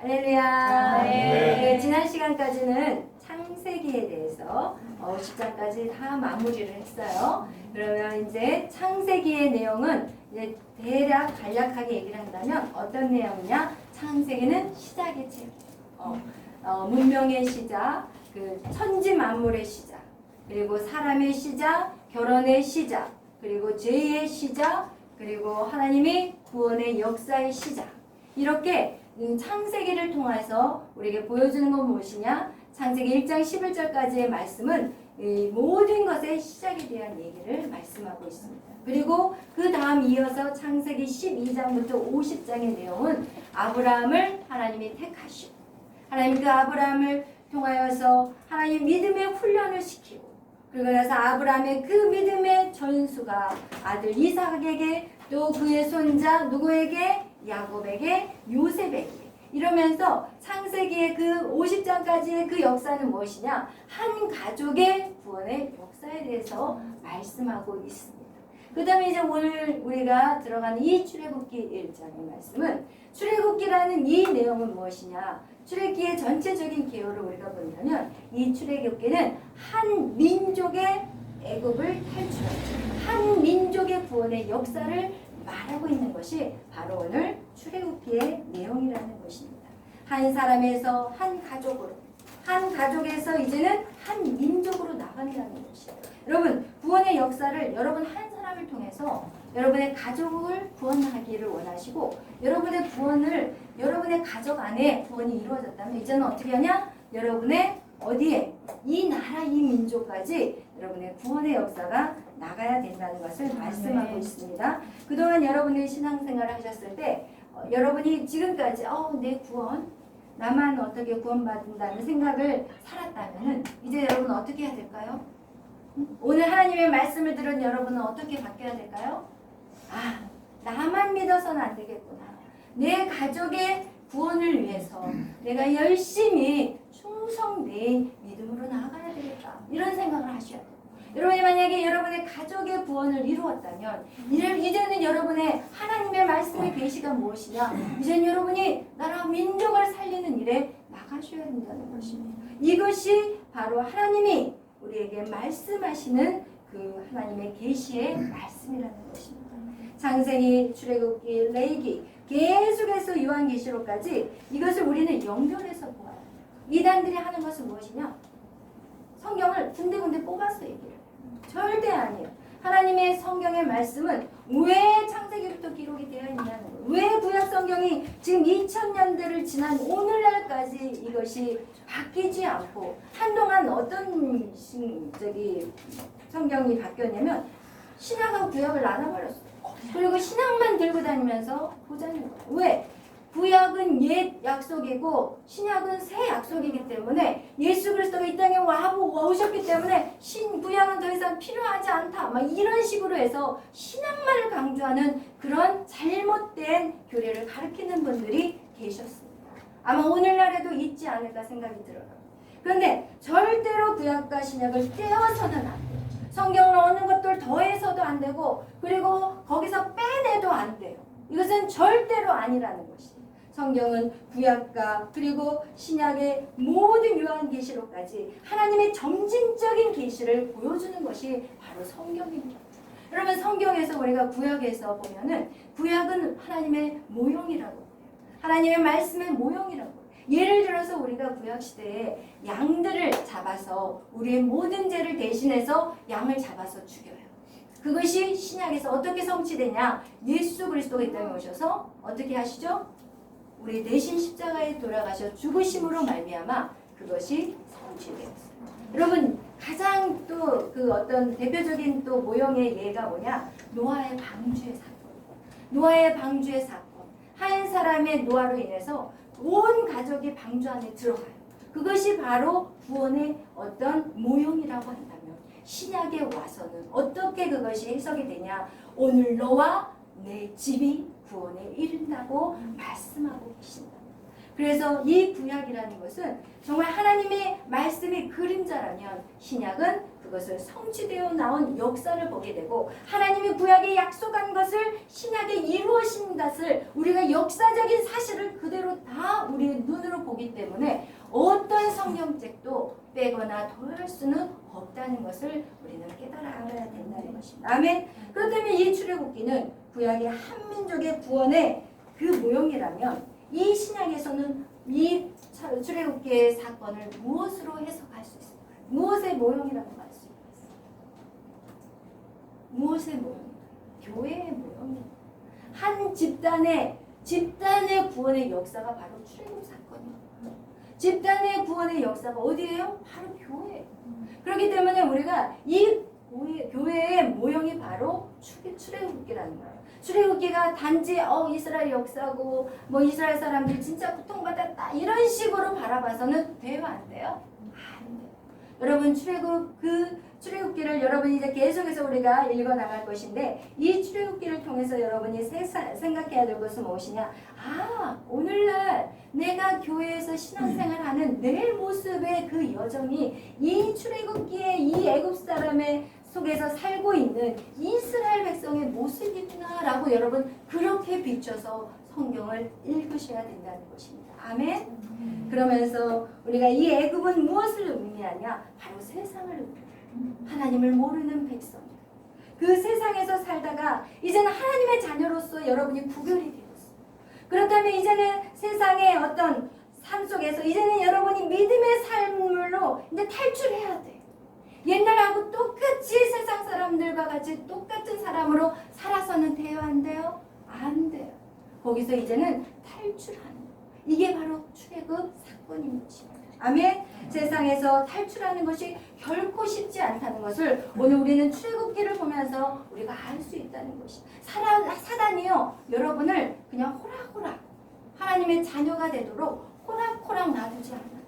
할렐루야. 네. 지난 시간까지는 창세기에 대해서 50장까지 다 마무리를 했어요. 그러면 이제 창세기의 내용은 이제 대략 간략하게 얘기를 한다면 어떤 내용이냐? 창세기는 시작의 책이에요. 문명의 시작, 그 천지 만물의 시작, 그리고 사람의 시작, 결혼의 시작, 그리고 죄의 시작, 그리고 하나님이 구원의 역사의 시작. 이렇게 창세기를 통해서 우리에게 보여주는 건 무엇이냐? 창세기 1장 11절까지의 말씀은 이 모든 것의 시작에 대한 얘기를 말씀하고 있습니다. 그리고 그 다음 이어서 창세기 12장부터 50장의 내용은 아브라함을 하나님이 택하시고 하나님 그 아브라함을 통하여서 하나님 믿음의 훈련을 시키고 그리고 나서 아브라함의 그 믿음의 전수가 아들 이삭에게 또 그의 손자 누구에게? 야곱에게, 요셉에게 이러면서 창세기의 그 50장까지의 그 역사는 무엇이냐? 한 가족의 구원의 역사에 대해서 말씀하고 있습니다. 그 다음에 이제 오늘 우리가 들어가는 이 출애굽기 1장의 말씀은 출애굽기라는 이 내용은 무엇이냐? 출애굽기의 전체적인 개요를 우리가 본다면 이 출애굽기는 한 민족의 애굽을 탈출하는 한 민족의 구원의 역사를 말하고 있는 것이 바로 오늘 출애굽기의 내용이라는 것입니다. 한 사람에서 한 가족으로, 한 가족에서 이제는 한 민족으로 나간다는 것이에요. 여러분, 구원의 역사를 여러분 한 사람을 통해서 여러분의 가족을 구원하기를 원하시고 여러분의 구원을 여러분의 가족 안에 구원이 이루어졌다면 이제는 어떻게 하냐? 여러분의 어디에? 이 나라, 이 민족까지 여러분의 구원의 역사가 나가야 된다는 것을 말씀하고 있습니다. 그동안 여러분의 신앙생활을 하셨을 때 여러분이 지금까지 내 구원, 나만 어떻게 구원받는다는 생각을 살았다면 이제 여러분은 어떻게 해야 될까요? 오늘 하나님의 말씀을 들은 여러분은 어떻게 바뀌어야 될까요? 나만 믿어서는 안 되겠구나. 내 가족의 구원을 위해서 내가 열심히 충성된 믿음으로 나아가야 되겠다. 이런 생각을 하셔야 돼요. 여러분이 만약에 여러분의 가족의 구원을 이루었다면 이제는 여러분의 하나님의 말씀의 계시가 무엇이냐? 이제는 여러분이 나라 민족을 살리는 일에 나가셔야 된다는 것입니다. 이것이 바로 하나님이 우리에게 말씀하시는 그 하나님의 계시의 말씀이라는 것입니다. 창세기, 출애굽기, 레위기 계속해서 요한계시록까지 이것을 우리는 연결해서 보아요. 이단들이 하는 것은 무엇이냐? 성경을 군데군데 뽑아서 얘기해요. 절대 아니에요. 하나님의 성경의 말씀은 왜 창세기부터 기록이 되어 있냐는 거예요. 왜 구약 성경이 지금 2000년대를 지난 오늘날까지 이것이 바뀌지 않고 한동안 어떤 성경이 바뀌었냐면 신약하고 구약을 나눠버렸어요. 그리고 신약만 들고 다니면서 보자는 거예요. 왜? 구약은 옛 약속이고 신약은 새 약속이기 때문에 예수 그리스도가 이 땅에 오셨기 때문에 구약은 더 이상 필요하지 않다. 막 이런 식으로 해서 신약만을 강조하는 그런 잘못된 교리를 가르치는 분들이 계셨습니다. 아마 오늘날에도 있지 않을까 생각이 들어요. 그런데 절대로 구약과 신약을 떼어서는 안 돼요. 성경을 어느 것들 더해서도 안 되고 그리고 거기서 빼내도 안 돼요. 이것은 절대로 아니라는 것이에요. 성경은 구약과 그리고 신약의 모든 요한계시록까지 하나님의 점진적인 계시를 보여주는 것이 바로 성경입니다. 여러분 성경에서 우리가 구약에서 보면은 구약은 하나님의 모형이라고 해요. 하나님의 말씀의 모형이라고 해요. 예를 들어서 우리가 구약시대에 양들을 잡아서 우리의 모든 죄를 대신해서 양을 잡아서 죽여요. 그것이 신약에서 어떻게 성취되냐? 예수 그리스도가 이 땅에 오셔서 어떻게 하시죠? 우리 대신 십자가에 돌아가셔 죽으심으로 말미암아 그것이 성취되었어요. 여러분 가장 또 그 어떤 대표적인 또 모형의 예가 뭐냐? 노아의 방주의 사건. 노아의 방주의 사건. 한 사람의 노아로 인해서 온 가족이 방주 안에 들어가요. 그것이 바로 구원의 어떤 모형이라고 한다면 신약에 와서는 어떻게 그것이 해석이 되냐? 오늘 너와 내 집이 구원에 이른다고 말씀하고 계신다. 그래서 이 구약이라는 것은 정말 하나님의 말씀의 그림자라면 신약은 그것을 성취되어 나온 역사를 보게 되고 하나님이 구약에 약속한 것을 신약에 이루어진 것을 우리가 역사적인 사실을 그대로 다 우리의 눈 하나 더할 수는 없다는 것을 우리는 깨달아야 된다는 것입니다. 아멘. 그렇다면 이 출애굽기는 구약의 한민족의 구원의 그 모형이라면 이 신약에서는 이 출애굽기의 사건을 무엇으로 해석할 수 있을까요? 무엇의 모형이라고 할 수 있을까요? 무엇의 모형일까요? 교회의 모형입니다. 한 집단의 구원의 역사가 바로 출애굽 사건이에요. 집단의 구원의 역사가 어디예요? 바로 교회예요. 그렇기 때문에 우리가 이 교회의 모형이 바로 출애굽기라는 거예요. 출애굽기가 단지 이스라엘 역사고 뭐 이스라엘 사람들이 진짜 고통받았다 이런 식으로 바라봐서는 돼요, 안 돼요? 안 돼요. 여러분 출애굽기를 여러분이 이제 계속해서 우리가 읽어 나갈 것인데 이 출애굽기를 통해서 여러분이 생각해야 될 것은 무엇이냐? 오늘날 내가 교회에서 신앙생활하는 내 모습의 그 여정이 이 출애굽기의 이 애굽 사람의 속에서 살고 있는 이스라엘 백성의 모습이구나라고 여러분 그렇게 비춰서 성경을 읽으셔야 된다는 것입니다. 아멘. 그러면서 우리가 이 애굽은 무엇을 의미하냐? 바로 세상을 의미해요. 하나님을 모르는 백성. 그 세상에서 살다가 이제는 하나님의 자녀로서 여러분이 구별이 되었어요. 그렇다면 이제는 세상의 어떤 삶 속에서 이제는 여러분이 믿음의 삶으로 이제 탈출해야 돼. 옛날하고 똑같이 세상 사람들과 같이 똑같은 사람으로 살아서는 돼요, 안 돼요? 안 돼요. 거기서 이제는 탈출하는 거. 이게 바로 출애굽 사건인 것입니다. 아멘. 세상에서 탈출하는 것이 결코 쉽지 않다는 것을 오늘 우리는 출애굽기를 보면서 우리가 알 수 있다는 것이. 사단이요, 여러분을 그냥 호락호락 하나님의 자녀가 되도록 호락호락 놔두지 않아요.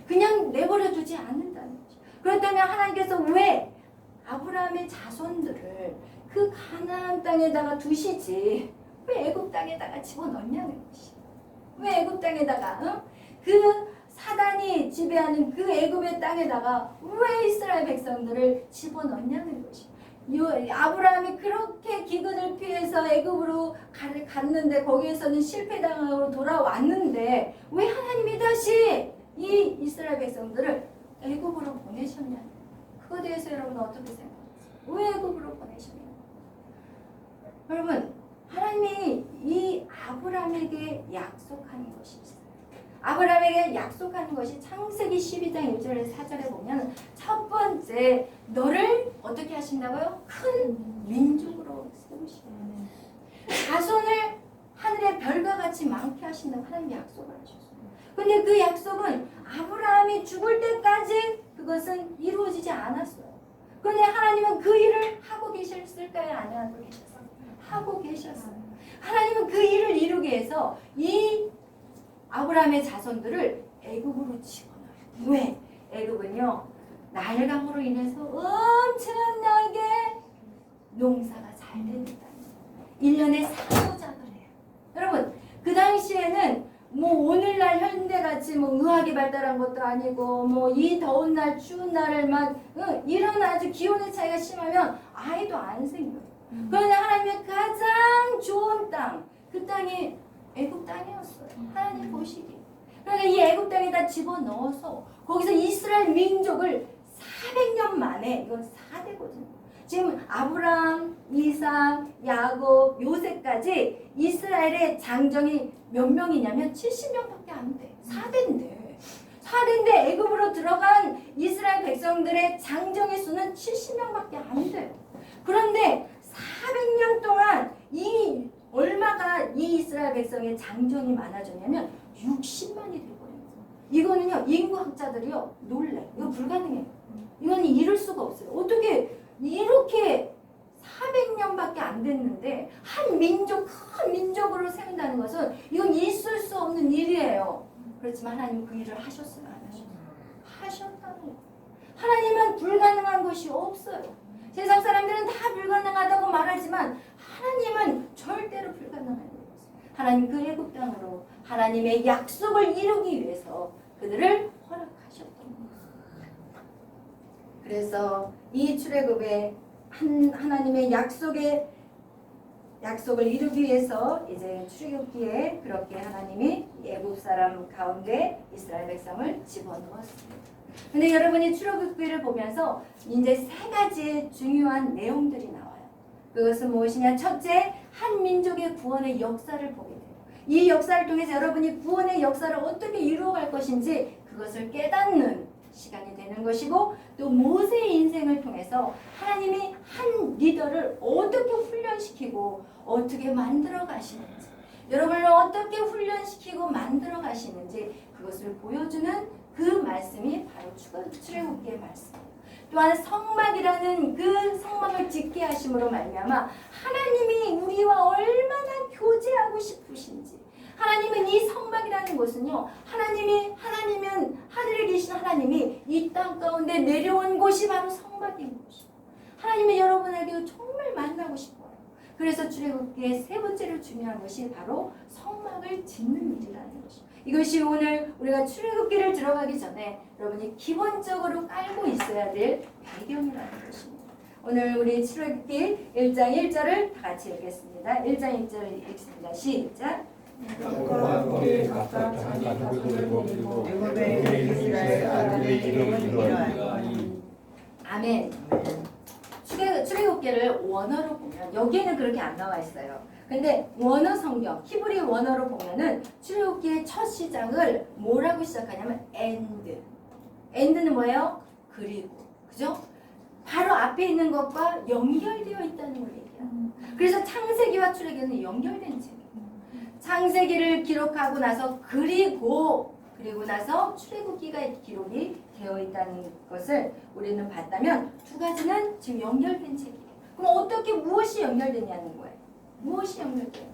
그냥 내버려 두지 않는다는 것이. 그렇다면 하나님께서 왜 아브라함의 자손들을 그 가나안 땅에다가 두시지 왜 애굽 땅에다가 집어넣냐는 것이. 왜 애굽 땅에다가 그 사단이 지배하는 그 애굽의 땅에다가 왜 이스라엘 백성들을 집어넣냐는 것이. 아브라함이 그렇게 기근을 피해서 애굽으로 갔는데 거기에서는 실패당하고 돌아왔는데 왜 하나님이 다시 이 이스라엘 백성들을 애굽으로 보내셨냐? 그거에 대해서 여러분 어떻게 생각하세요? 왜 애굽으로 보내셨냐? 여러분, 하나님이 이 아브라함에게 약속하는 것이 있어요. 아브라함에게 약속하는 것이 창세기 12장 1절에서 4절에 보면 첫 번째, 너를 어떻게 하신다고요? 큰 민족으로 세우시는 자손을 하늘의 별과 같이 많게 하신다고 하나님이 약속을 하셨어요. 근데 그 약속은 아브라함이 죽을 때까지 그것은 이루어지지 않았어요. 그런데 하나님은 그 일을 하고 계셨을까요? 안 하고 계셨어요? 하고 계셨어요. 하나님은 그 일을 이루기 위해서 이 아브라함의 자손들을 애굽으로 집어넣어요. 왜? 애굽은요, 나일강으로 인해서 엄청나게 농사가 잘 됩니다. 1년에 산호작을 해요. 여러분, 그 당시에는 뭐 오늘날 현대같이 뭐 의학이 발달한 것도 아니고 뭐 이 더운 날 추운 날을 막 이런 아주 기온의 차이가 심하면 아이도 안 생겨요. 그런데 하나님의 가장 좋은 땅, 그 땅이 애굽 땅이었어요. 하나님 보시기. 그러니까 이 애굽 땅에다 집어넣어서 거기서 이스라엘 민족을 400년 만에, 이건 4대거든요. 지금 아브라함, 이삭, 야곱, 요셉까지 이스라엘의 장정이 몇 명이냐면 70명밖에 안 돼. 4대인데 애굽으로 들어간 이스라엘 백성들의 장정의 수는 70명밖에 안 돼요. 그런데 400년 동안 얼마가 이 이스라엘 백성의 장정이 많아졌냐면 60만이 돼버려요. 이거는요, 인구학자들이요 놀래. 이거 불가능해요. 이거는 이룰 수가 없어요. 어떻게 이렇게 400년밖에 안 됐는데 한 민족, 큰 민족으로 세운다는 것은 이건 있을 수 없는 일이에요. 그렇지만 하나님 그 일을 하셨어요, 안 하셨어요? 하셨다는 거예요. 하나님은 불가능한 것이 없어요. 세상 사람들은 다 불가능하다고 말하지만 하나님은 절대로 불가능한 일이 없어요. 하나님 그 애굽 땅으로 하나님의 약속을 이루기 위해서 그들을 허락하셨던 거예요. 그래서 이 출애굽의 하나님의 약속의 약속을 이루기 위해서 이제 출애굽기에 그렇게 하나님이 애굽 사람 가운데 이스라엘 백성을 집어넣었습니다. 근데 여러분이 출애굽기를 보면서 이제 세 가지의 중요한 내용들이 나와요. 그것은 무엇이냐? 첫째, 한 민족의 구원의 역사를 보게 돼요. 이 역사를 통해서 여러분이 구원의 역사를 어떻게 이루어갈 것인지 그것을 깨닫는 시간이 되는 것이고, 또 모세의 인생을 통해서 하나님이 한 리더를 어떻게 훈련시키고 어떻게 만들어 가시는지, 여러분을 어떻게 훈련시키고 만들어 가시는지 그것을 보여주는 그 말씀이 바로 출애굽기의 말씀이에요. 또한 성막이라는 그 성막을 짓게 하심으로 말미암아 하나님이 우리와 얼마나 교제하고 싶으신지, 하나님은 이 성막이라는 곳은요, 하나님은 하늘에 계신 하나님이 이 땅 가운데 내려온 곳이 바로 성막인 곳이에요. 하나님이 여러분에게 정말 만나고 싶어요. 그래서 출애굽기의 세 번째로 중요한 것이 바로 성막을 짓는 일이라는 것이에요. 이것이 오늘 우리가 출애굽기를 들어가기 전에 여러분이 기본적으로 깔고 있어야 될 배경이라는 것입니다. 오늘 우리 출애굽기 1장 1절을 다 같이 읽겠습니다. 1장 1절을 읽습니다. 시작. 야곱과 함께 각각 자기 가족을 먹이고 애굽에 이스라엘 아들의 이름을 이루었다. 아멘. 출애굽기를 원어로 보면 여기에는 그렇게 안 나와 있어요. 근데 원어 성경, 히브리 원어로 보면은 출애굽기의 첫 시작을 뭐라고 시작하냐면 end. end는 뭐예요? 그리고. 그죠? 바로 앞에 있는 것과 연결되어 있다는 걸 얘기해요. 그래서 창세기와 출애굽기는 연결된 책이에요. 창세기를 기록하고 나서 그리고 나서 출애굽기가 기록이 되어 있다는 것을 우리는 봤다면, 두 가지는 지금 연결된 책이에요. 그럼 어떻게 무엇이 연결되냐는 거예요. 무엇이 연결돼요?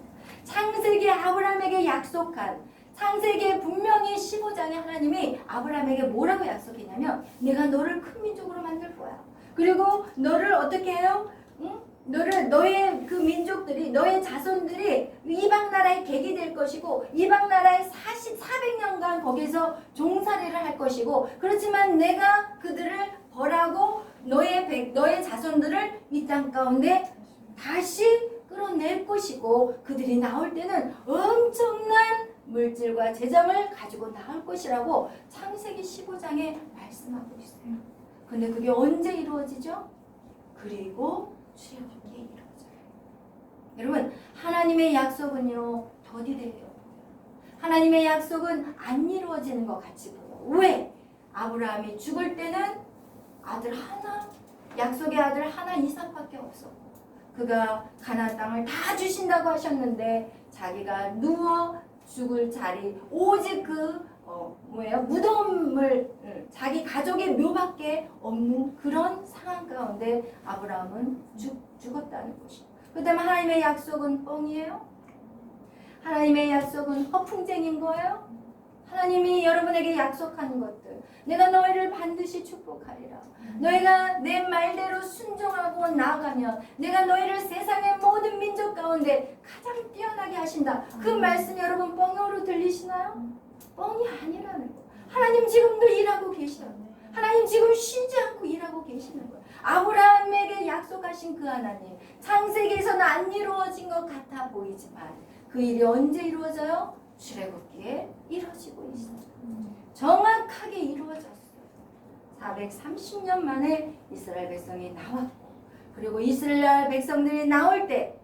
창세기 아브라함에게 약속한, 창세기에 분명히 15장에 하나님이 아브라함에게 뭐라고 약속했냐면, 내가 너를 큰 민족으로 만들 거야. 그리고 너를 어떻게 해요? 너의 그 민족들이, 너의 자손들이 이방 나라의 객이 될 것이고, 이방 나라에 400년간 거기서 종살이를 할 것이고, 그렇지만 내가 그들을 벌하고 너의 자손들을 이 땅 가운데 다시 끌어낼 것이고, 그들이 나올 때는 엄청난 물질과 재정을 가지고 나올 것이라고 창세기 15장에 말씀하고 있어요. 근데 그게 언제 이루어지죠? 그리고 출애굽기에 이루어져요. 여러분, 하나님의 약속은요, 더디돼요. 하나님의 약속은 안 이루어지는 것 같이 보여. 왜? 아브라함이 죽을 때는 아들 하나, 약속의 아들 하나, 이삭밖에 없었고, 그가 가나안 땅을 다 주신다고 하셨는데 자기가 누워 죽을 자리, 오직 무덤을, 자기 가족의 묘밖에 없는 그런 상황 가운데 아브라함은 죽었다는 것이죠. 그렇다면 하나님의 약속은 뻥이에요? 하나님의 약속은 허풍쟁인 거예요? 하나님이 여러분에게 약속하는 것들, 내가 너희를 반드시 축복하리라, 너희가 내 말대로 순종하고 나아가면 내가 너희를 세상의 모든 민족 가운데 가장 뛰어나게 하신다. 그 말씀 여러분 뻥으로 들리시나요? 뻥이 아니라는 거예요. 하나님 지금도 일하고 계셔요. 하나님 지금 쉬지 않고 일하고 계시는 거예요. 아브라함에게 약속하신 그 하나님, 창세기에서는 안 이루어진 것 같아 보이지만 그 일이 언제 이루어져요? 출애굽기에 이루어지고 있어요. 정확하게 이루어졌어요. 430년 만에 이스라엘 백성이 나왔고, 그리고 이스라엘 백성들이 나올 때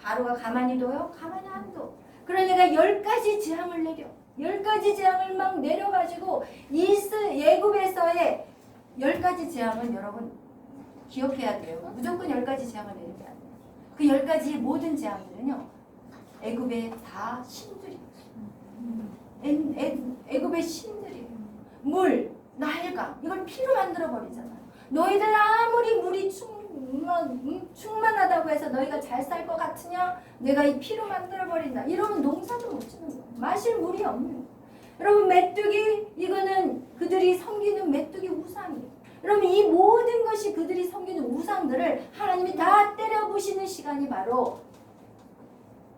바로가 가만히 둬요? 가만히 안 둬. 그러니까 10가지 재앙을 내려. 10가지 재앙을 막 내려가지고 애굽에서의 10가지 재앙은 여러분 기억해야 돼요. 무조건 10가지 재앙을 내는 게 아니에요. 그 10가지 모든 재앙들은요, 애굽의 다 신들이에요. 애굽의 신들이에요. 물, 나일강, 이걸 피로 만들어 버리잖아요. 너희들 아무리 물이 충만하다고 해서 너희가 잘 살 것 같으냐? 내가 이 피로 만들어 버린다. 이러면 농사도 못 짓는 거예요. 마실 물이 없는 거예요. 여러분, 메뚜기, 이거는 그들이 섬기는 메뚜기 우상이에요. 여러분, 이 모든 것이 그들이 섬기는 우상들을 하나님이 다 때려부시는 시간이 바로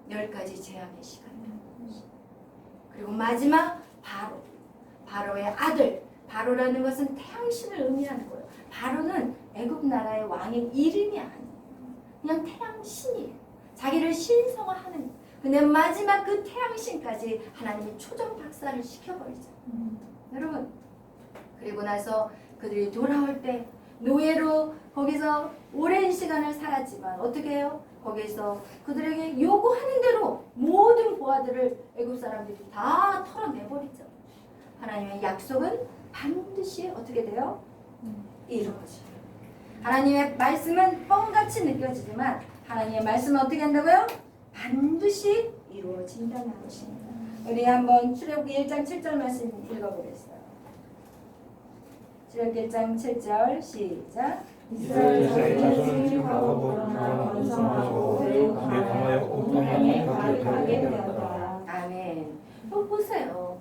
10가지 재앙의 시간이라는 것이에요. 그리고 마지막 바로의 아들. 바로라는 것은 태양신을 의미하는 거예요. 바로는 애굽 나라의 왕의 이름이 아니에요. 그냥 태양신이에요. 자기를 신성화하는. 근데 마지막 그 태양신까지 하나님이 초전 박살을 시켜버리죠. 여러분, 그리고 나서 그들이 돌아올 때 노예로 거기서 오랜 시간을 살았지만 어떻게 해요? 거기서 그들에게 요구하는 대로 모든 보화들을 애굽 사람들이 다 털어내버리죠. 하나님의 약속은 반드시 어떻게 돼요? 이루어져요. 하나님의 말씀은 뻥같이 느껴지지만 하나님의 말씀은 어떻게 한다고요? 반드시 이루어진다는 것입니다. 우리 한번 출애굽기 1장 7절 말씀 읽어보겠어요. 출애굽기 1장 7절 시작. 이스라엘 자손은 과거보다 번성하고 강하여 옥방만 가득하게 되었다. 아멘. 보세요.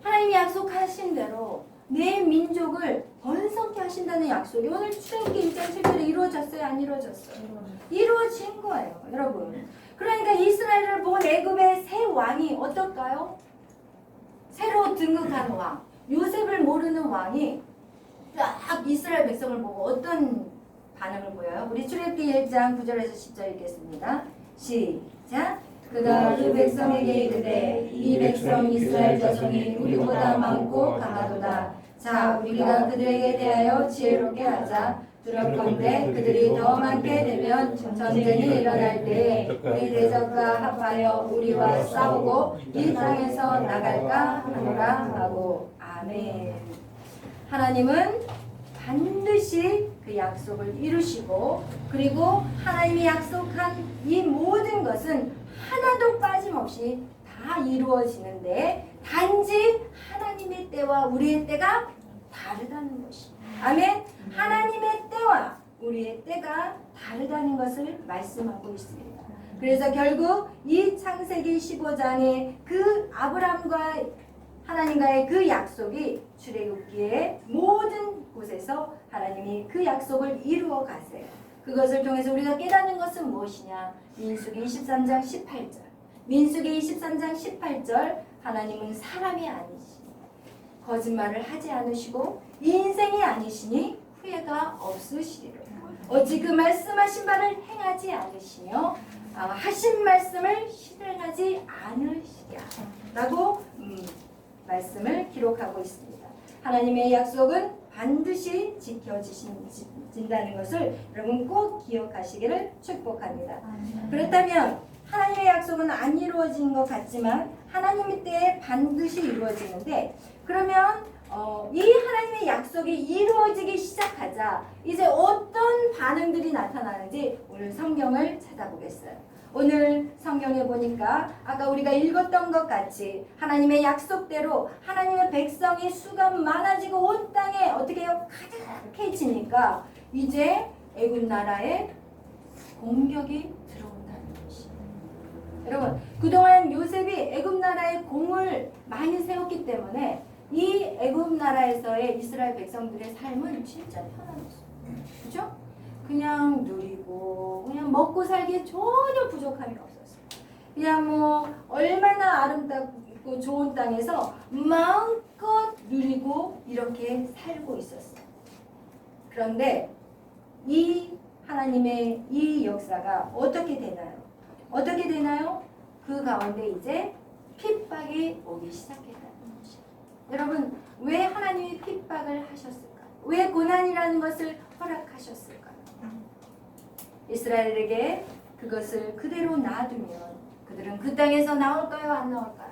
하나님이 약속하신 대로 내 민족을 번성케 하신다는 약속이 오늘 출애굽기 1장 7절에 이루어졌어요? 안 이루어졌어요? 이루어진 거예요, 여러분. 그러니까 이스라엘을 본 애굽의 새 왕이 어떨까요? 새로 등극한 왕, 요셉을 모르는 왕이 딱 이스라엘 백성을 보고 어떤 반응을 보여요? 우리 출애굽기 1장 9절에서 10절 읽겠습니다. 시작. 그가 그 백성에게 이르되 이 백성 이스라엘 자손이 우리보다 많고 강하도다. 자, 우리가 그들에게 대하여 지혜롭게 하자. 두렵건대 그들이 더 많게 되면 전쟁이 일어날 때에 우리 대적과 합하여 우리와 싸우고 이 땅에서 나갈까 하노라 하고. 아멘. 하나님은 반드시 그 약속을 이루시고, 그리고 하나님이 약속한 이 모든 것은 하나도 빠짐없이 다 이루어지는데 단지 하나님의 때와 우리의 때가 다르다는 것입니다. 아멘. 하나님의 때와 우리의 때가 다르다는 것을 말씀하고 있습니다. 그래서 결국 이 창세기 15장의 그 아브라함과 하나님과의 그 약속이 출애굽기의 모든 곳에서 하나님이 그 약속을 이루어 가세요. 그것을 통해서 우리가 깨닫는 것은 무엇이냐? 민수기 23장 18절. 민수기 23장 18절. 하나님은 사람이 아니시니 거짓말을 하지 않으시고 인생이 아니시니 후회가 없으시리라. 어찌 그 말씀하신 바를 행하지 않으시며 하신 말씀을 실행하지 않으시랴 라고 말씀을 기록하고 있습니다. 하나님의 약속은 반드시 지켜진다는 것을 여러분 꼭 기억하시기를 축복합니다. 그렇다면 하나님의 약속은 안 이루어진 것 같지만 하나님의 때에 반드시 이루어지는데, 그러면 이 하나님의 약속이 이루어지기 시작하자 이제 어떤 반응들이 나타나는지 오늘 성경을 찾아보겠어요. 오늘 성경에 보니까 아까 우리가 읽었던 것 같이 하나님의 약속대로 하나님의 백성이 수가 많아지고 온 땅에 어떻게 해요? 가득해지니까 이제 애굽 나라에 공격이 들어온다는 것이에요. 여러분, 그동안 요셉이 애굽 나라에 공을 많이 세웠기 때문에 이 애굽 나라에서의 이스라엘 백성들의 삶은 진짜 편안했어요. 그죠? 그냥 누리고 그냥 먹고 살기에 전혀 부족함이 없었어요. 그냥 뭐 얼마나 아름답고 좋은 땅에서 마음껏 누리고 이렇게 살고 있었어요. 그런데 이 하나님의 이 역사가 어떻게 되나요? 어떻게 되나요? 그 가운데 이제 핍박이 오기 시작했다는 것이에요. 여러분, 왜 하나님이 핍박을 하셨을까요? 왜 고난이라는 것을 허락하셨을까요? 이스라엘에게 그것을 그대로 놔두면 그들은 그 땅에서 나올까요? 안 나올까요?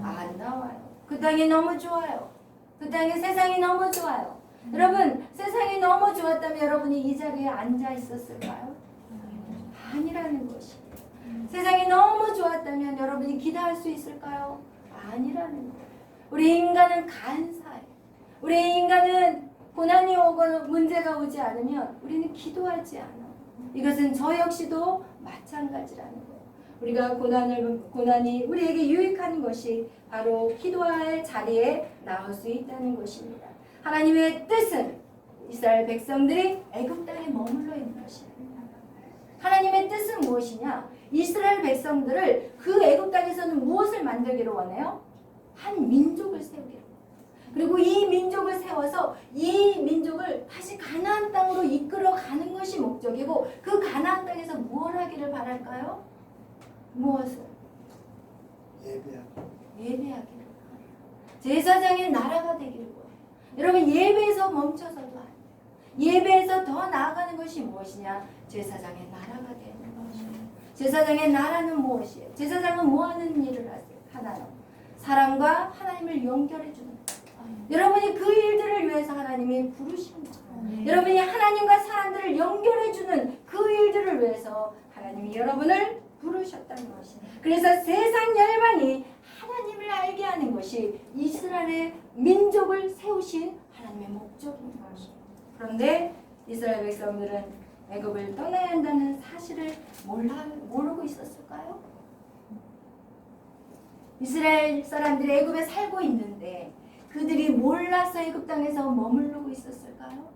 안 나와요. 그 땅이 너무 좋아요. 그 땅에 세상이 너무 좋아요. 여러분, 세상이 너무 좋았다면 여러분이 이 자리에 앉아 있었을까요? 아니라는 것이에요. 세상이 너무 좋았다면 여러분이 기도할 수 있을까요? 아니라는 거예요. 우리 인간은 간사해요. 우리 인간은 고난이 오거나 문제가 오지 않으면 우리는 기도하지 않아요. 이것은 저 역시도 마찬가지라는 거예요. 우리가 고난이 우리에게 유익한 것이 바로 기도할 자리에 나올 수 있다는 것입니다. 하나님의 뜻은 이스라엘 백성들이 애굽 땅에 머물러 있는 것입니다. 하나님의 뜻은 무엇이냐? 이스라엘 백성들을 그 애굽 땅에서는 무엇을 만들기를 원해요? 한 민족을 세우기를. 그리고 이 민족을 세워서 이 민족을 다시 가나안 땅으로 이끌어가는 것이 목적이고, 그 가나안 땅에서 무엇을 하기를 바랄까요? 무엇을? 예배하고 예배하기를. 제사장의 나라가 되기를 원해요. 여러분 예배에서 멈춰서도 안 돼요. 예배에서 더 나아가는 것이 무엇이냐? 제사장의 나라가 되는 것이에요. 제사장의 나라는 무엇이에요? 제사장은 뭐 하는 일을 하세요? 하나는 사람과 하나님을 연결해 주는 거예요. 여러분이 그 일들을 위해서 하나님이 부르신 거예요. 여러분이 하나님과 사람들을 연결해 주는 그 일들을 위해서 하나님이 여러분을 부르셨다는 것이에요. 그래서 세상 열방이 하나님을 알게 하는 것이 이스라엘의 민족을 세우신 하나님의 목적인 것이에요. 그런데 이스라엘 백성들은 애굽을 떠나야 한다는 사실을 모르고 있었을까요? 이스라엘 사람들이 애굽에 살고 있는데 그들이 몰라서 애굽 땅에서 머무르고 있었을까요?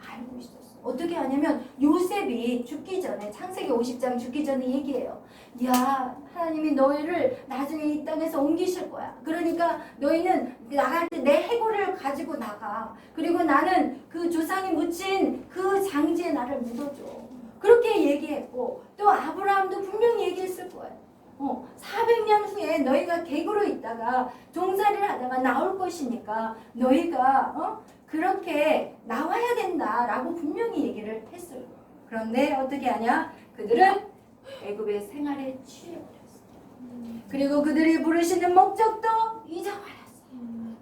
알고 있었어요. 어떻게 하냐면 요셉이 죽기 전에 창세기 50장 죽기 전에 얘기해요. 야, 하나님이 너희를 나중에 이 땅에서 옮기실 거야. 그러니까 너희는 나갈 때 내 해골을 가지고 나가. 그리고 나는 그 조상이 묻힌 그 장지에 나를 묻어줘. 그렇게 얘기했고 또 아브라함도 분명히 얘기했을 거예요. 400년 후에 너희가 객으로 있다가 종살이를 하다가 나올 것이니까 너희가 그렇게 나와야 된다라고 분명히 얘기를 했어요. 그런데 어떻게 하냐? 그들은 애굽의 생활에 취해버렸어요. 그리고 그들이 부르시는 목적도 잊어버렸어요.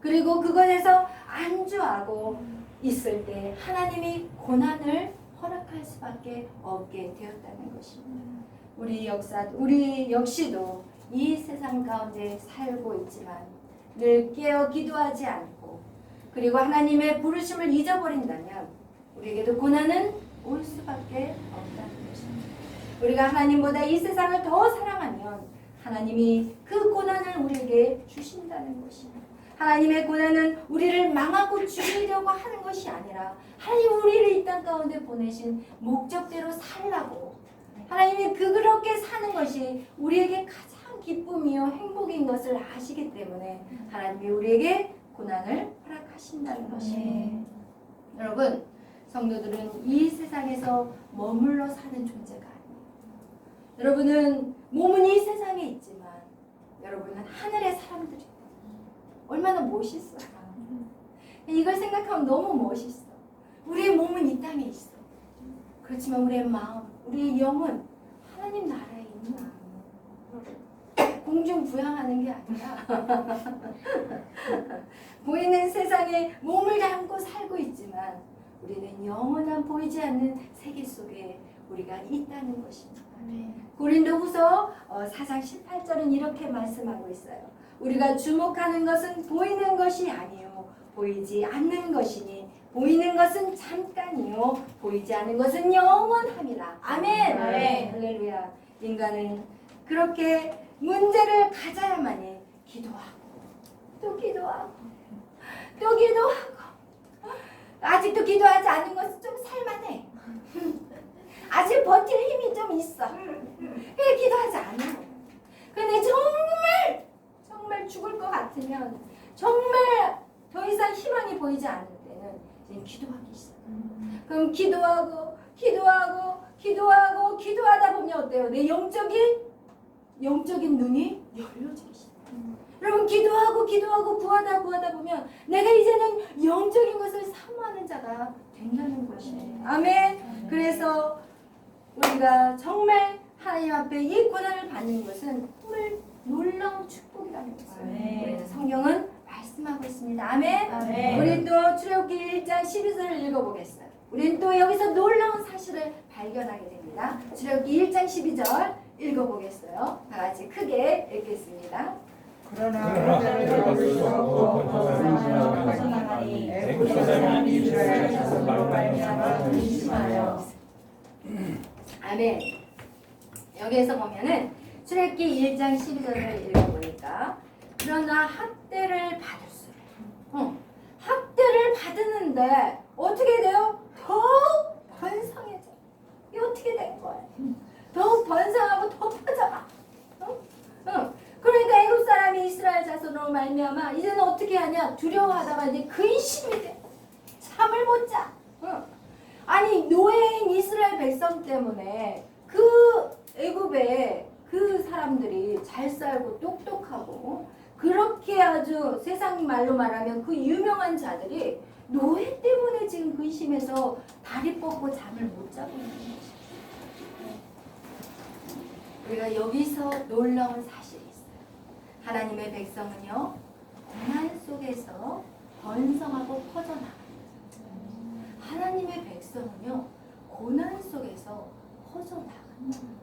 그리고 그것에서 안주하고 있을 때 하나님이 고난을 허락할 수밖에 없게 되었다는 것입니다. 우리 역시도 이 세상 가운데 살고 있지만 늘 깨어 기도하지 않고 그리고 하나님의 부르심을 잊어버린다면 우리에게도 고난은 올 수밖에 없다는 것입니다. 우리가 하나님보다 이 세상을 더 사랑하면 하나님이 그 고난을 우리에게 주신다는 것입니다. 하나님의 고난은 우리를 망하고 죽이려고 하는 것이 아니라 하나님 우리를 이 땅 가운데 보내신 목적대로 살라고 하나님이 그렇게 사는 것이 우리에게 가장 기쁨이요 행복인 것을 아시기 때문에 하나님이 우리에게 고난을 허락하신다는 것이에요. 여러분, 성도들은 이 세상에서 머물러 사는 존재가 아니에요. 여러분은 몸은 이 세상에 있지만 여러분은 하늘의 사람들이에요. 얼마나 멋있어요. 이걸 생각하면 너무 멋있어. 우리의 몸은 이 땅에 있어. 그렇지만 우리의 마음, 우리의 영은 하나님 나라에 있나? 공중 부양하는 게 아니라 보이는 세상에 몸을 담고 살고 있지만 우리는 영원한 보이지 않는 세계 속에 우리가 있다는 것입니다. 고린도후서 4장 18절은 이렇게 말씀하고 있어요. 우리가 주목하는 것은 보이는 것이 아니요 보이지 않는 것이니 보이는 것은 잠깐이요 보이지 않는 것은 영원함이라. 아멘. 아멘. 할렐루야. 인간은 그렇게 문제를 가져야만이 기도하고 또 기도하고 또 기도하고 아직도 기도하지 않은 것은 좀 살만해. 아직 버틸 힘이 좀 있어. 그래 기도하지 않는 거야. 근데 정말 죽을 것 같으면 정말 더 이상 희망이 보이지 않을 때는 이제 기도하기 시작. 그럼 기도하다 보면 어때요? 내 영적인 눈이 열려지기 시작. 여러분 기도하고 구하다 보면 내가 이제는 영적인 것을 사모하는 자가 된다는 것이에요. 아멘. 그래서 우리가 정말 하나님 앞에 이 고난을 받는 것은 정말 놀라운 축복이라는 것을 우리는 성경은 말씀하고 있습니다. 아멘. 아멘. 우리 또 출애굽기 1장 12절을 읽어보겠어요. 우리는 또 여기서 놀라운 사실을 발견하게 됩니다. 출애굽기 1장 12절 읽어보겠어요. 다 같이 크게 읽겠습니다. 그러나 들어가서 벗어나가니 애굽 사람이 이스라엘 자손으로 말미암아 근심하여. 아멘. 여기에서 보면은 출애굽기 1장 12절을 읽어보니까 그러나 학대를 받을수록 학대를 받았는데 어떻게 돼요? 더욱 번성해져. 이게 어떻게 된 거예요? 더욱 번성하고 더 퍼져가. 그러니까 애굽 사람이 이스라엘 자손으로 말미암아 이제는 어떻게 하냐? 두려워하다가 이제 근심이 돼. 잠을 못 자. 아니 노예인 이스라엘 백성 때문에 그 애굽에 그 사람들이 잘 살고 똑똑하고 그렇게 아주 세상 말로 말하면 그 유명한 자들이 노예 때문에 지금 근심해서 다리 뻗고 잠을 못 자고 있는 것이죠. 우리가 여기서 놀라운 사실이 있어요. 하나님의 백성은요, 고난 속에서 번성하고 퍼져나갑니다. 하나님의 백성은요, 고난 속에서 퍼져나간다는 것이에요.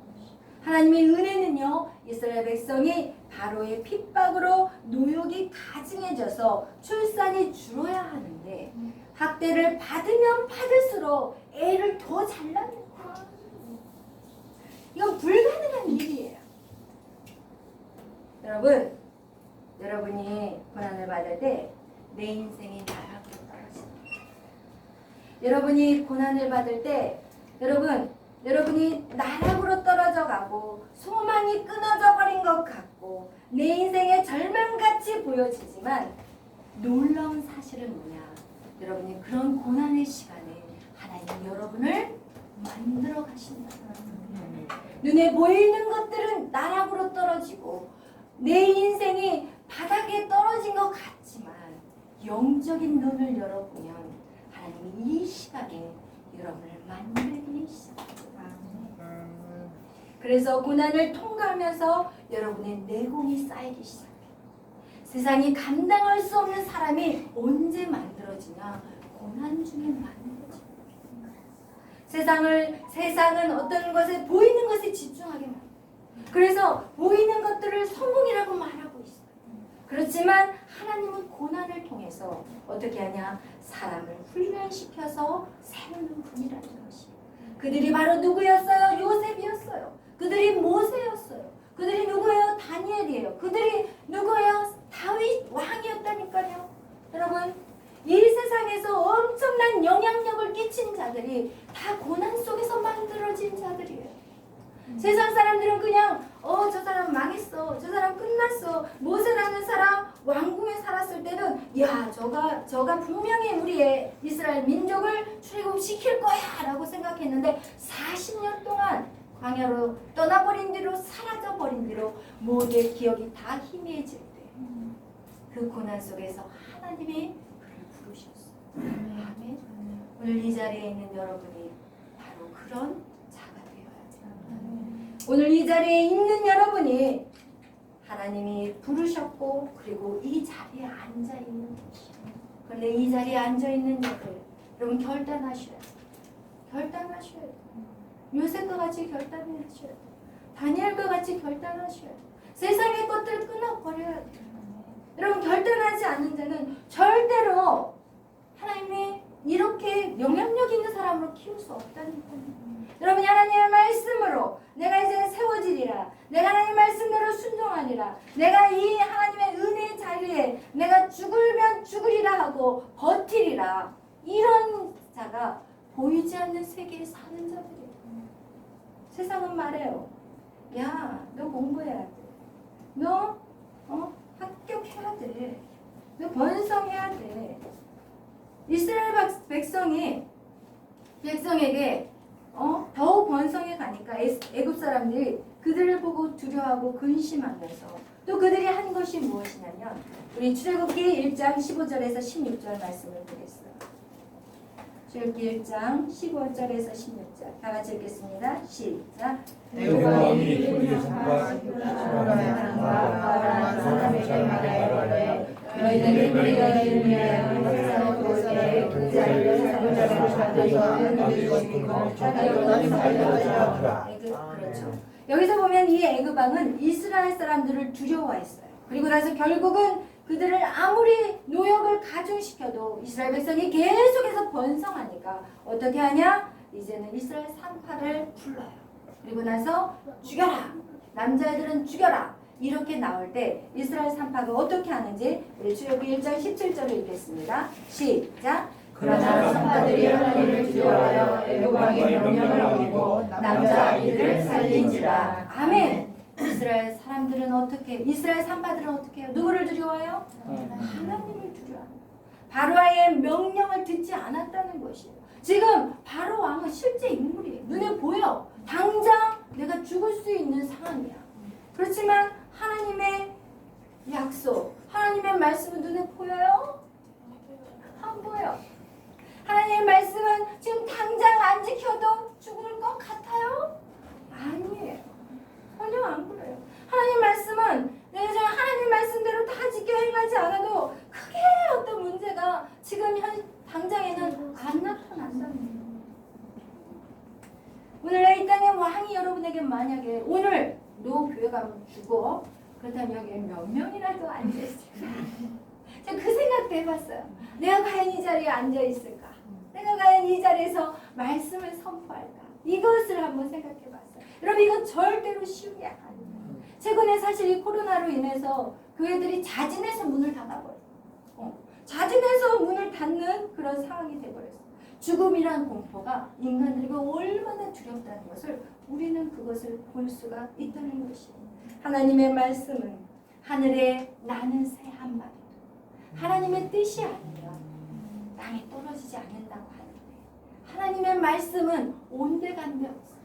하나님의 은혜는요, 이스라엘 백성이 바로의 핍박으로 노역이 가증해져서 출산이 줄어야 하는데 학대를 받으면 받을수록 애를 더 잘 낳는 거야. 이건 불가능한 일이에요. 여러분, 여러분이 고난을 받을 때 내 인생이 나락으로 떨어집니다. 여러분이 고난을 받을 때 여러분이 나락으로 떨어져 가고 소망이 끊어져 버린 것 같고 내 인생의 절망같이 보여지지만 놀라운 사실은 뭐냐? 여러분이 그런 고난의 시간에 하나님 여러분을 만들어 가신다. 눈에 보이는 것들은 나락으로 떨어지고 내 인생이 바닥에 떨어진 것 같지만 영적인 눈을 열어보면 하나님이 이 시간에 여러분을 만들기 시작합니다. 그래서 고난을 통과하면서 여러분의 내공이 쌓이기 시작해요. 세상이 감당할 수 없는 사람이 언제 만들어지냐? 고난 중에 만들어집니다. 세상은 어떤 것에 보이는 것에 집중하게 만듭니다. 그래서 보이는 것들을 성공이라고 말하고 있어요. 그렇지만 하나님은 고난을 통해서 어떻게 하냐? 사람을 훈련시켜서 세우는 분이라는 것이. 그들이 바로 누구였어요? 요셉이었어요. 그들이 모세였어요. 그들이 누구예요? 다니엘이에요. 그들이 누구예요? 다윗 왕이었다니까요. 여러분, 이 세상에서 엄청난 영향력을 끼친 자들이 다 고난 속에서 만들어진 자들이에요. 세상 사람들은 그냥 저 사람 망했어, 저 사람 끝났어. 모세라는 사람 왕궁에 살았을 때는 야 저가 분명히 우리의 이스라엘 민족을 출애굽시킬 거야 라고 생각했는데 40년 동안 광야로 떠나버린 뒤로 사라져버린 뒤로 모두의 기억이 다 희미해질 때 그 고난 속에서 하나님이 그를 부르셨어요. 아멘. 오늘 이 자리에 있는 여러분이 바로 그런 자가 되어야 돼요. 오늘 이 자리에 있는 여러분이 하나님이 부르셨고 그리고 이 자리에 앉아 있는 것이에요. 그런데 이 자리에 앉아 있는 여러분 결단하셔야 돼요. 결단하셔야 돼요. 요셉과 같이 결단하셔야 돼요. 다니엘과 같이 결단하셔야 돼요. 세상의 것들을 끊어버려야 돼요. 여러분 결단하지 않는 자는 절대로 하나님이 이렇게 영향력 있는 사람으로 키울 수 없다니까요. 여러분이 하나님의 말씀으로 내가 이제 세워지리라. 내가 하나님의 말씀대로 순종하리라. 내가 이 하나님의 은혜의 자리에 내가 죽으면 죽으리라 하고 버티리라. 이런 자가 보이지 않는 세계에 사는 자들이에요. 세상은 말해요. 야, 너 공부해야 돼. 너 합격해야 돼. 너 번성해야 돼. 이스라엘 백성에게 더욱 번성해 가니까 애굽 사람들이 그들을 보고 두려워하고 근심하면서 또 그들이 한 것이 무엇이냐면 우리 출애굽기 1장 15절에서 16절 말씀을 보겠어요. 출애굽기 1장 15절에서 16절 다 같이 읽겠습니다. 시작. 애굽 왕이 소리의 손과 시원한 사람에게 말하되 너희들이 우리가 위하여 백성을 보게 그 자리를 그렇죠. 여기서 보면 이 애굽 왕은 이스라엘 사람들을 두려워했어요. 그리고 나서 결국은 그들을 아무리 노역을 가중시켜도 이스라엘 백성이 계속해서 번성하니까 어떻게 하냐? 이제는 이스라엘 산파를 불러요. 그리고 나서 죽여라. 남자애들은 죽여라. 이렇게 나올 때 이스라엘 산파가 어떻게 하는지 우리 출애굽기 1장 17절을 읽겠습니다. 시작. 그러나 산파들이 하나님을 두려워하여 애굽 왕의 명령을 어기고 남자 아이들을 살린지라. 아멘. 이스라엘 사람들은 이스라엘 산파들은 어떻게 해요? 누구를 두려워해요? 하나님을 두려워해요. 바로의 명령을 듣지 않았다는 것이에요. 지금 바로 왕은 실제 인물이에요. 눈에 보여. 당장 내가 죽을 수 있는 상황이야. 그렇지만 하나님의 약속, 하나님의 말씀은 눈에 보여요? 안 보여. 하나님의 말씀은 지금 당장 안 지켜도 죽을 것 같아요? 아니에요. 전혀 안 그래요. 하나님 말씀은 내가 지금 하나님 말씀대로 다 지켜 행하지 않아도 크게 어떤 문제가 지금 당장에는 안 나타난다는 거예요. 오늘 이 땅의 왕이 여러분에게 만약에 오늘 너 교회 가면 죽어. 그렇다면 여기에 몇 명이라도 앉아있을까? 제가 그 생각도 해봤어요. 내가 과연 이 자리에 앉아있을까? 내가 과연 이 자리에서 말씀을 선포할까? 이것을 한번 생각해봤어요. 여러분 이건 절대로 쉬운 게 아니에요. 최근에 사실 이 코로나로 인해서 교회들이 자진해서 문을 닫아버렸어요. 자진해서 문을 닫는 그런 상황이 돼버렸어요. 죽음이란 공포가 인간들에게 얼마나 두렵다는 것을 우리는 그것을 볼 수가 있다는 것이에요. 하나님의 말씀은 하늘에 나는 새 한 마리도 하나님의 뜻이 아니면 땅에 떨어지지 않는다고 하는데 하나님의 말씀은 온데간데 없어요.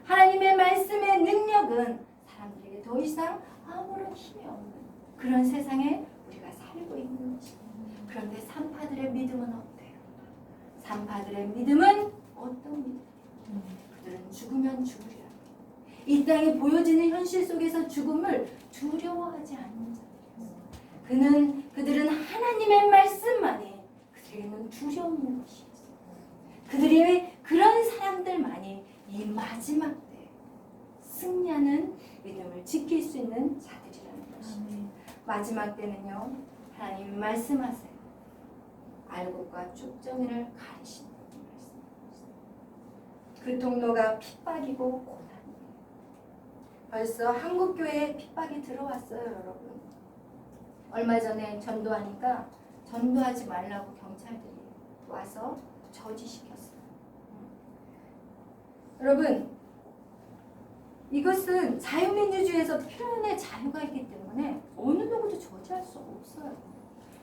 하나님의 말씀의 능력은 사람들에게 더 이상 아무런 힘이 없는 그런 세상에 우리가 살고 있는 것입니다. 그런데 산파들의 믿음은 어때요? 산파들의 믿음은 어떤 믿음? 그들은 죽으면 죽으리라. 이 땅에 보여지는 현실 속에서 죽음을 두려워하지 않는 자들이었어요. 그들은 하나님의 말씀만이 그들에게는 두려운 것이었어요. 그들이 그런 사람들만이 이 마지막 때 승리하는 믿음을 지킬 수 있는 자들이라는 것입니다. 마지막 때는요, 하나님 말씀하세요. 알곡과 쭉정이를 가리신다고 말씀하셨어요. 그 통로가 핍박이고 고난이에요. 벌써 한국 교회에 핍박이 들어왔어요, 여러분. 얼마 전에 전도하니까 전도하지 말라고 경찰들이 와서 저지시켰어요. 여러분, 이것은 자유민주주의에서 표현의 자유가 있기 때문에 어느 누구도 저지할 수 없어요.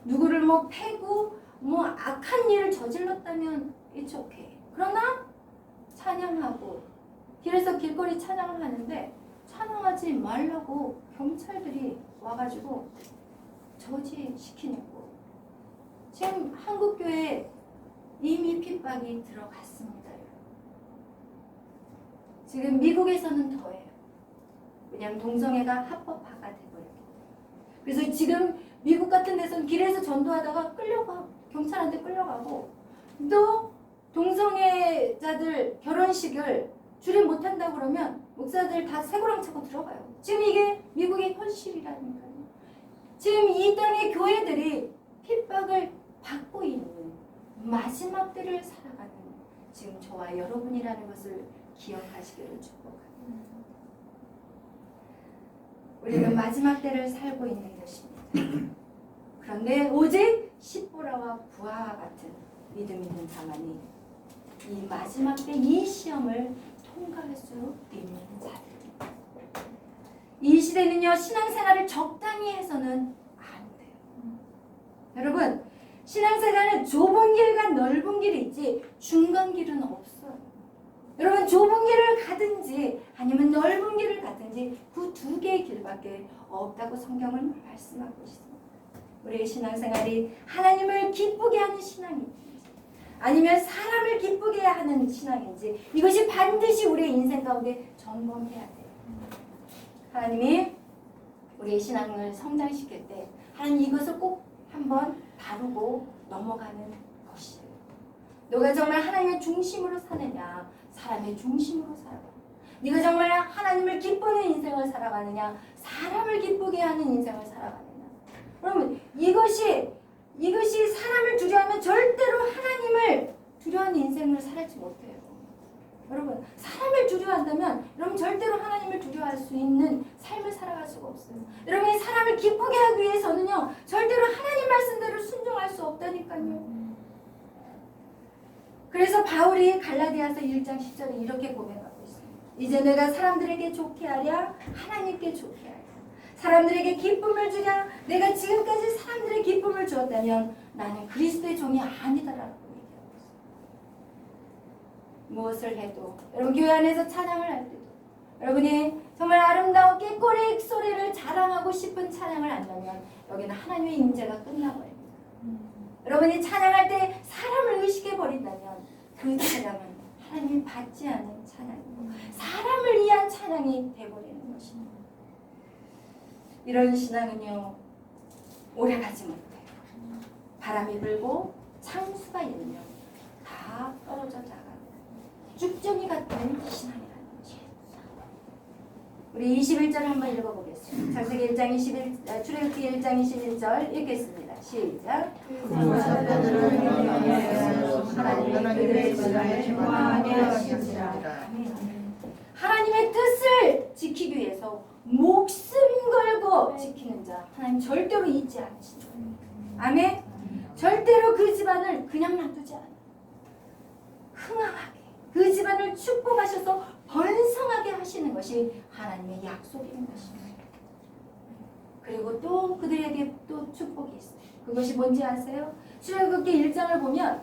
누구를 패고 악한 일을 저질렀다면 it's okay. 그러나 찬양하고 길에서 길거리 찬양을 하는데 찬양하지 말라고 경찰들이 와가지고 저지시키는 거. 지금 한국교회에 이미 핍박이 들어갔습니다. 지금 미국에서는 더해요. 왜냐하면 동성애가 합법화가 돼버렸기 때문에. 그래서 지금 미국 같은 데서는 길에서 전도하다가 끌려가. 경찰한테 끌려가고 또 동성애자들 결혼식을 주례 못한다고 그러면 목사들 다 쇠고랑 차고 들어가요. 지금 이게 미국의 현실이라니까요. 지금 이 땅의 교회들이 핍박을 받고 있는 마지막 때를 살아가는 지금 저와 여러분이라는 것을 기억하시기를 축복합니다. 우리는 마지막 때를 살고 있는 것입니다. 그런데 오직 십보라와 부하와 같은 믿음 있는 자만이 이 마지막 때 이 시험을 통과할 수 있는 자들입니다. 이 시대는요, 신앙생활을 적당히 해서는 안 돼요. 여러분, 신앙생활은 좁은 길과 넓은 길이 있지 중간 길은 없어요. 여러분, 좁은 길을 가든지 아니면 넓은 길을 가든지 그 두 개의 길밖에 없다고 성경은 말씀하고 있습니다. 우리의 신앙생활이 하나님을 기쁘게 하는 신앙인지 아니면 사람을 기쁘게 하는 신앙인지 이것이 반드시 우리의 인생 가운데 점검해야 돼요. 하나님이 우리의 신앙을 성장시킬 때 하나님 이것을 꼭 한번 다루고 넘어가는 것이에요. 너가 정말 하나님의 중심으로 사느냐 사람의 중심으로 살아가. 네가 정말 하나님을 기쁘는 인생을 살아가느냐 사람을 기쁘게 하는 인생을 살아가느냐. 여러분 이것이 사람을 두려워하면 절대로 하나님을 두려워하는 인생을 살지 못해요. 여러분 사람을 두려워한다면 여러분 절대로 하나님을 두려워할 수 있는 삶을 살아갈 수가 없어요. 여러분이 사람을 기쁘게 하기 위해서는요 절대로 하나님 말씀대로 순종할 수 없다니까요. 그래서 바울이 갈라디아서 1장 10절에 이렇게 고백하고 있습니다. 이제 내가 사람들에게 좋게 하랴 하나님께 좋게 하랴. 사람들에게 기쁨을 주랴. 내가 지금까지 사람들의 기쁨을 주었다면 나는 그리스도의 종이 아니다라고 얘기하고 있습니다. 무엇을 해도 여러분 교회 안에서 찬양을 할 때도 여러분이 정말 아름다웠게 꼬리 소리를 자랑하고 싶은 찬양을 한다면 여기는 하나님의 임재가 끝나버립니다. 여러분이 찬양할 때 사람을 의식해 버린다면 그 찬양은 하나님이 받지 않은 찬양이고 사람을 위한 찬양이 되어버리는 것입니다. 이런 신앙은요 오래가지 못해요. 바람이 불고 창수가 일면 다 떨어져 나가고 쭉정이 같은 신앙이라는 것이에요. 우리 21절 한번 읽어보겠습니다. 창세기 1장 21, 출애굽기 1장 21절 읽겠습니다. 시작. 하나님의 뜻을 지키기 위해서 목숨 걸고 지키는 자 하나님 절대로 잊지 않으신다. 아멘. 절대로 그 집안을 그냥 놔두지 않아요. 흥황하게 그 집안을 축복하셔서 번성하게 하시는 것이 하나님의 약속인 것입니다. 그리고 또 그들에게 또 축복이 있어요. 그것이 뭔지 아세요? 출애굽기 1장을 보면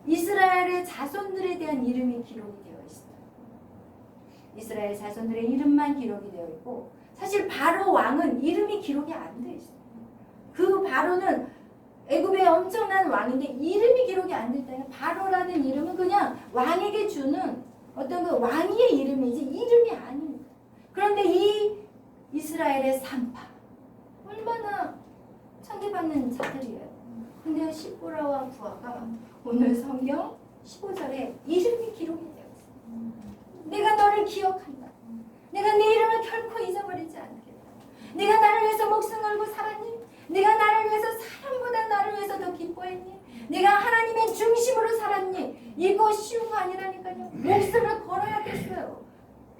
이스라엘의 자손들에 대한 이름이 기록이 되어 있어요. 이스라엘 자손들의 이름만 기록이 되어 있고 사실 바로 왕은 이름이 기록이 안 되어 있어요. 그 바로는 애굽의 엄청난 왕인데 이름이 기록이 안 됐다는 바로라는 이름은 그냥 왕에게 주는 어떤 그 왕의 이름이지 이름이 아닙니다. 그런데 이 이스라엘의 산파 얼마나 천대받는 자들이에요. 근데 시보라와 부하가 오늘 성경 15절에 이름이 기록이 되어 있어요. 내가 너를 기억한다. 내가 네 이름을 결코 잊어버리지 않겠다. 네가 나를 위해서 목숨 걸고 살았니? 네가 나를 위해서 사람보다 나를 위해서 더 기뻐했니? 네가 하나님의 중심으로 살았니? 이거 쉬운 거 아니라니까요. 목숨을 걸어야겠어요.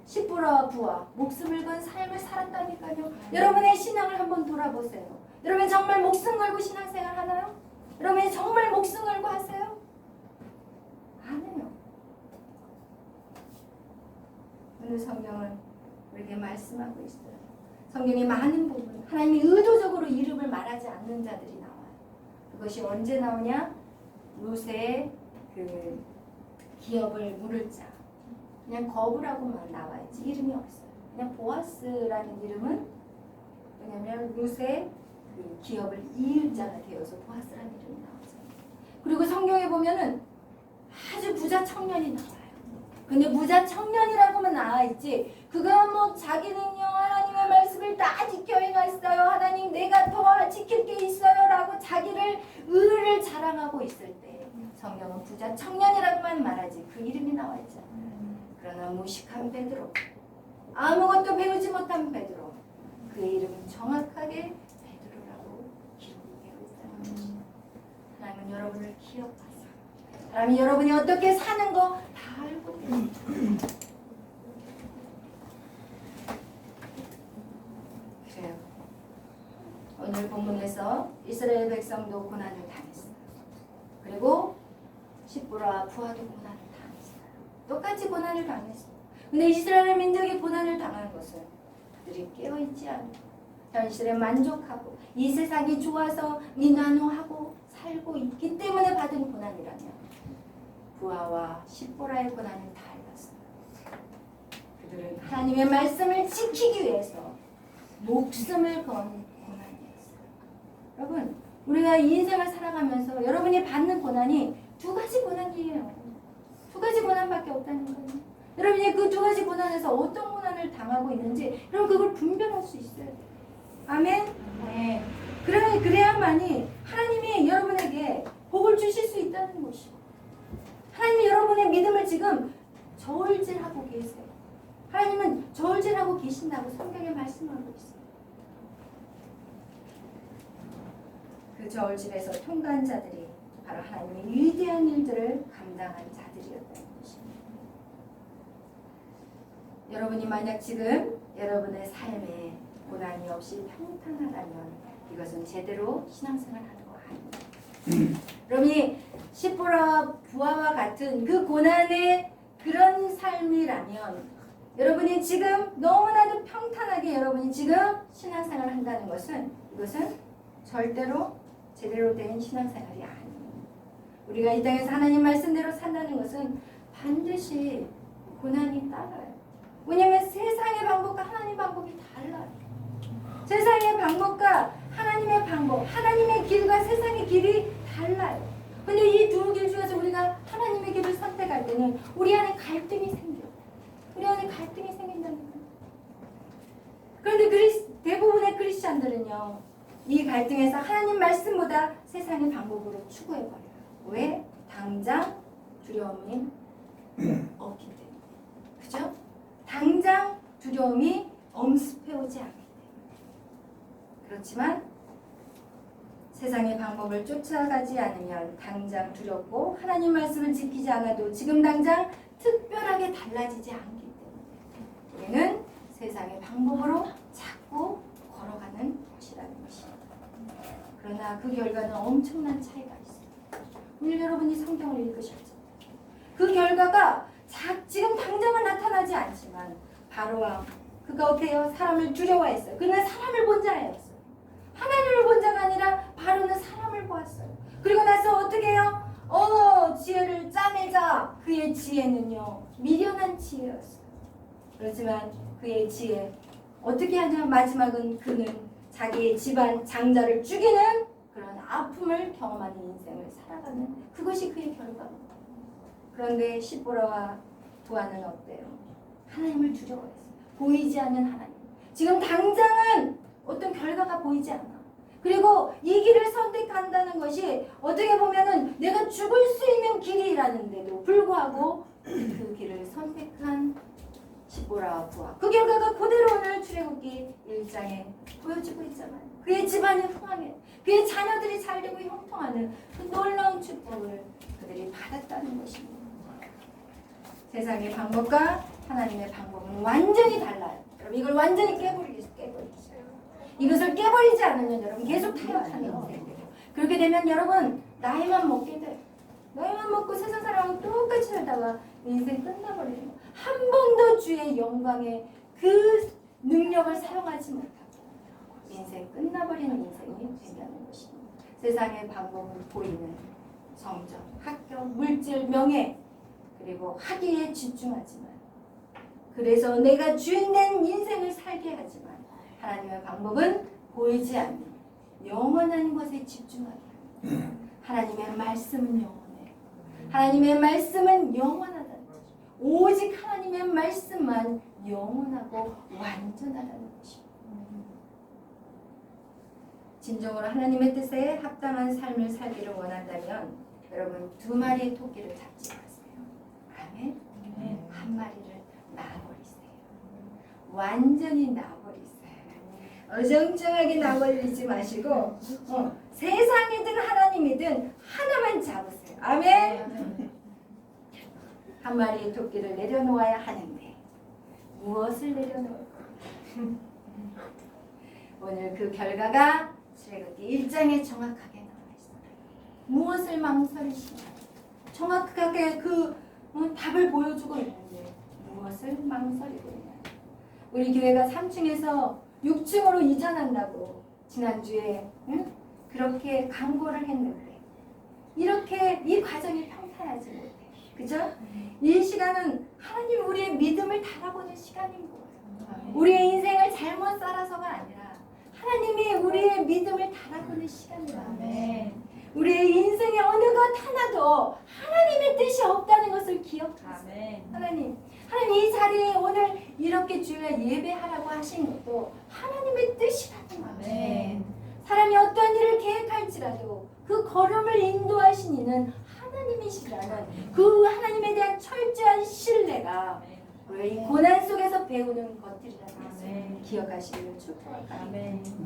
시보라와 부하 목숨을 건 삶을 살았다니까요. 여러분의 신앙을 한번 돌아보세요. 여러분 정말 목숨 걸고 신앙생활 하나요? 여러분이 정말 목숨 걸고 하세요? 안 해요. 오늘 성경은 우리에게 말씀하고 있어요. 성경의 많은 부분 하나님이 의도적으로 이름을 말하지 않는 자들이 나와요. 그것이 언제 나오냐? 롯의 그 기업을 물을 자 그냥 거부라고만 나와야지 이름이 없어요. 그냥 보아스라는 이름은 왜냐하면 롯의 그 기업을 이을 자가 되어서 보아스라는 이름이 나오죠. 그리고 성경에 보면은 아주 부자 청년이 나와요. 근데 부자 청년이라고만 나와있지 그가 뭐 자기는요 하나님의 말씀을 다 지켜 행했어요. 하나님 내가 더 지킬 게 있어요 라고 자기를 의를 자랑하고 있을 때 성경은 부자 청년이라고만 말하지 그 이름이 나와있지 않아요. 그러나 무식한 베드로 아무것도 배우지 못한 베드로 그의 이름은 정확하게 베드로라고 기록이 되어 있다는 것입니다. 하나님은 여러분을 기억하세요. 하나님이 여러분이 어떻게 사는 거 다 알고 계십니다. 그래요. 오늘 본문에서 이스라엘 백성도 고난을 당했어요. 그리고 시보라와 부하도 고난을 당했어요. 똑같이 고난을 당했어요. 근데 이스라엘 민족이 고난을 당한 것은 그들이 깨어있지 않고 현실에 만족하고 이 세상이 좋아서 민화노하고 살고 있기 때문에 받은 고난이라면 부하와 시보라의 고난은 달랐어요. 그들은 하나님의 말씀을 지키기 위해서 목숨을 건 고난이었어요. 여러분 우리가 이 인생을 살아가면서 여러분이 받는 고난이 두 가지 고난이에요. 두 가지 고난밖에 없다는 거예요. 여러분이 그 두 가지 고난에서 어떤 고난을 당하고 있는지 여러분 그걸 분별할 수 있어야 돼요. 아멘? 네. 그래야만이 하나님이 여러분에게 복을 주실 수 있다는 것이고 하나님이 여러분의 믿음을 지금 저울질하고 계세요. 하나님은 저울질하고 계신다고 성경에 말씀하고 있어요. 그 저울질에서 통과한 자들이 바로 하나님의 위대한 일들을 감당한 자들이었다는 것입니다. 여러분이 만약 지금 여러분의 삶에 고난이 없이 평탄하다면 이것은 제대로 신앙생활하는 거 아닙니다. 여러분이 시보라 부하와 같은 그 고난의 그런 삶이라면 여러분이 지금 너무나도 평탄하게 여러분이 지금 신앙생활을 한다는 것은 이것은 절대로 제대로 된 신앙생활이 아닙니다. 우리가 이 땅에서 하나님 말씀대로 산다는 것은 반드시 고난이 따라요. 왜냐면 세상의 방법과 하나님의 방법이 달라요. 세상의 방법과 하나님의 방법, 하나님의 길과 세상의 길이 달라요. 근데 이 두 길 중에서 우리가 하나님의 길을 선택할 때는 우리 안에 갈등이 생겨요. 우리 안에 갈등이 생긴다는 거예요. 그런데 대부분의 크리스찬들은요, 이 갈등에서 하나님 말씀보다 세상의 방법으로 추구해버려요. 왜? 당장 두려움이 없기 때문에. 그죠? 당장 두려움이 엄습해오지 않기 때문에. 그렇지만 세상의 방법을 쫓아가지 않으면 당장 두렵고 하나님 말씀을 지키지 않아도 지금 당장 특별하게 달라지지 않기 때문에 우리는 세상의 방법으로 자꾸 걸어가는 것이라는 것입니다. 그러나 그 결과는 엄청난 차이가 있어요. 오늘 여러분이 성경을 읽으셨죠? 그 결과가 지금 당장은 나타나지 않지만 바로왕 그가 어때요? 사람을 두려워했어요. 그는 사람을 본 자였어요. 하나님을 본 자가 아니라 바로는 사람을 보았어요. 그리고 나서 어떻게 해요? 지혜를 짜내자. 그의 지혜는요 미련한 지혜였어요. 그렇지만 그의 지혜 어떻게 하냐? 마지막은 그는 자기의 집안 장자를 죽이는 그런 아픔을 경험하는 인생을 살아가는 그것이 그의 결과입니다. 그런데 시보라와 두아는 어때요? 하나님을 두려워했어요. 보이지 않는 하나님. 지금 당장은 어떤 결과가 보이지 않아. 그리고 이 길을 선택한다는 것이 어떻게 보면은 내가 죽을 수 있는 길이라는데도 불구하고 그 길을 선택한 시보라와 부하. 그 결과가 그대로 오늘 출애굽기 1장에 보여지고 있잖아요. 그의 집안이 흥하게, 그의 자녀들이 잘되고 형통하는 그 놀라운 축복을 그들이 받았다는 것입니다. 세상의 방법과 하나님의 방법은 완전히 달라요. 여러분 이걸 완전히 깨버리겠어요. 이것을 깨버리지 않으면 여러분 계속 타협하는 인생이에요. 그렇게 되면 여러분 나이만 먹게 돼요. 나이만 먹고 세상 사람하고 똑같이 살다가 인생 끝나버리는 거예요. 한 번도 주의 영광의 그 능력을 사용하지 못하고 인생 끝나버리는 인생이 된다는 것입니다. 세상의 방법을 보이는 성적, 학교, 물질, 명예 그리고 학위에 집중하지만 그래서 내가 주인된 인생을 살게 하지만 하나님의 방법은 보이지 않는 영원한 것에 집중하게 합니다. 하나님의 말씀은 영원해요. 하나님의 말씀은 영원하다는 것입니다. 오직 하나님의 말씀만 영원하고 완전하다는 것입니다. 진정으로 하나님의 뜻에 합당한 삶을 살기를 원한다면 여러분 2마리의 토끼를 잡지 마세요. 아멘. 한 마리를 놔버리세요. 완전히 놔버리세요. 어정쩡하게 놔버리지 마시고 세상이든 하나님이든 하나만 잡으세요. 아멘. 한 마리의 토끼를 내려놓아야 하는데 무엇을 내려놓을까? 오늘 그 결과가 출애굽기 1장에 정확하게 나와 있어요. 무엇을 망설이시나요? 정확하게 그 답을 보여주고 있는데 무엇을 망설이고 있나요? 우리 교회가 3층에서 6층으로 이전한다고 지난주에 그렇게 광고를 했는데 이렇게 이 과정이 평탄하지 못해. 그죠? 이 시간은 하나님 우리의 믿음을 달아보는 시간인 거예요. 우리의 인생을 잘못 살아서가 아니라 하나님이 우리의 믿음을 달아보는 시간이에요. 우리의 인생의 어느 것 하나도 하나님의 뜻이 없다는 것을 기억하세요. 하나님 이 자리에 오늘 이렇게 주일 예배하라고 하신 것도 하나님의 뜻이라는 거예요. 사람이 어떠한 일을 계획할지라도 그 걸음을 인도하신 이는 하나님이시라는 그 하나님에 대한 철저한 신뢰가 우리 이 고난 속에서 배우는 것들이라는 것을 기억하시기를 축복합니다.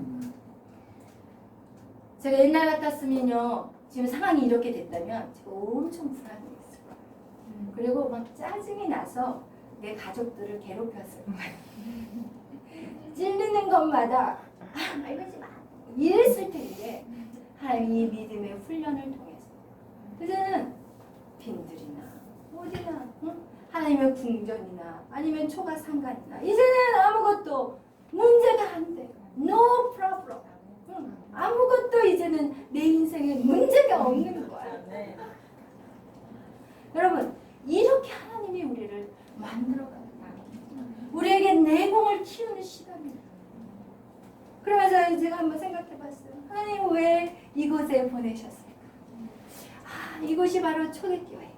제가 옛날 같았으면요 지금 상황이 이렇게 됐다면 제가 엄청 불안해했을 거예요. 그리고 막 짜증이 나서 내 가족들을 괴롭혔을 거예요. 찔리는 것마다 이러지 마 이랬을 텐데 하나님 이 믿음의 훈련을 통해서 이제는 빈들이나 어디나 하나님의 궁전이나 아니면 초가 상관이나 이제는 아무것도 문제가 안 돼요. No problem. 아무것도 이제는 내 인생에 문제가 없는 거야. 여러분 이렇게 하나님이 우리를 만들어가는 거예요. 그러면서 제가 한번 생각해 봤어요. 하나님 왜 이곳에 보내셨을까? 이곳이 바로 초대교회.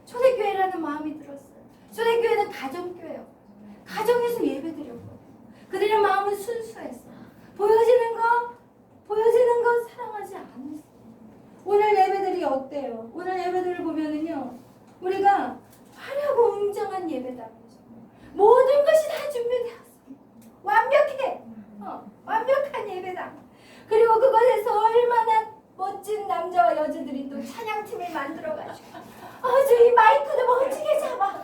초대교회라는 마음이 들었어요. 초대교회는 가정교회요. 가정에서 예배드렸고 그들의 마음은 순수했어요. 보여지는 거 사랑하지 않았어요. 오늘 예배들이 어때요? 오늘 예배들을 보면은요, 우리가 화려하고 웅장한 예배다. 모든 것이 다 준비되었어. 완벽해. 완벽한 예배다. 그리고 그것에서 얼마나 멋진 남자와 여자들이 또 찬양팀을 만들어가지고 저희 마이크도 멋지게 잡아.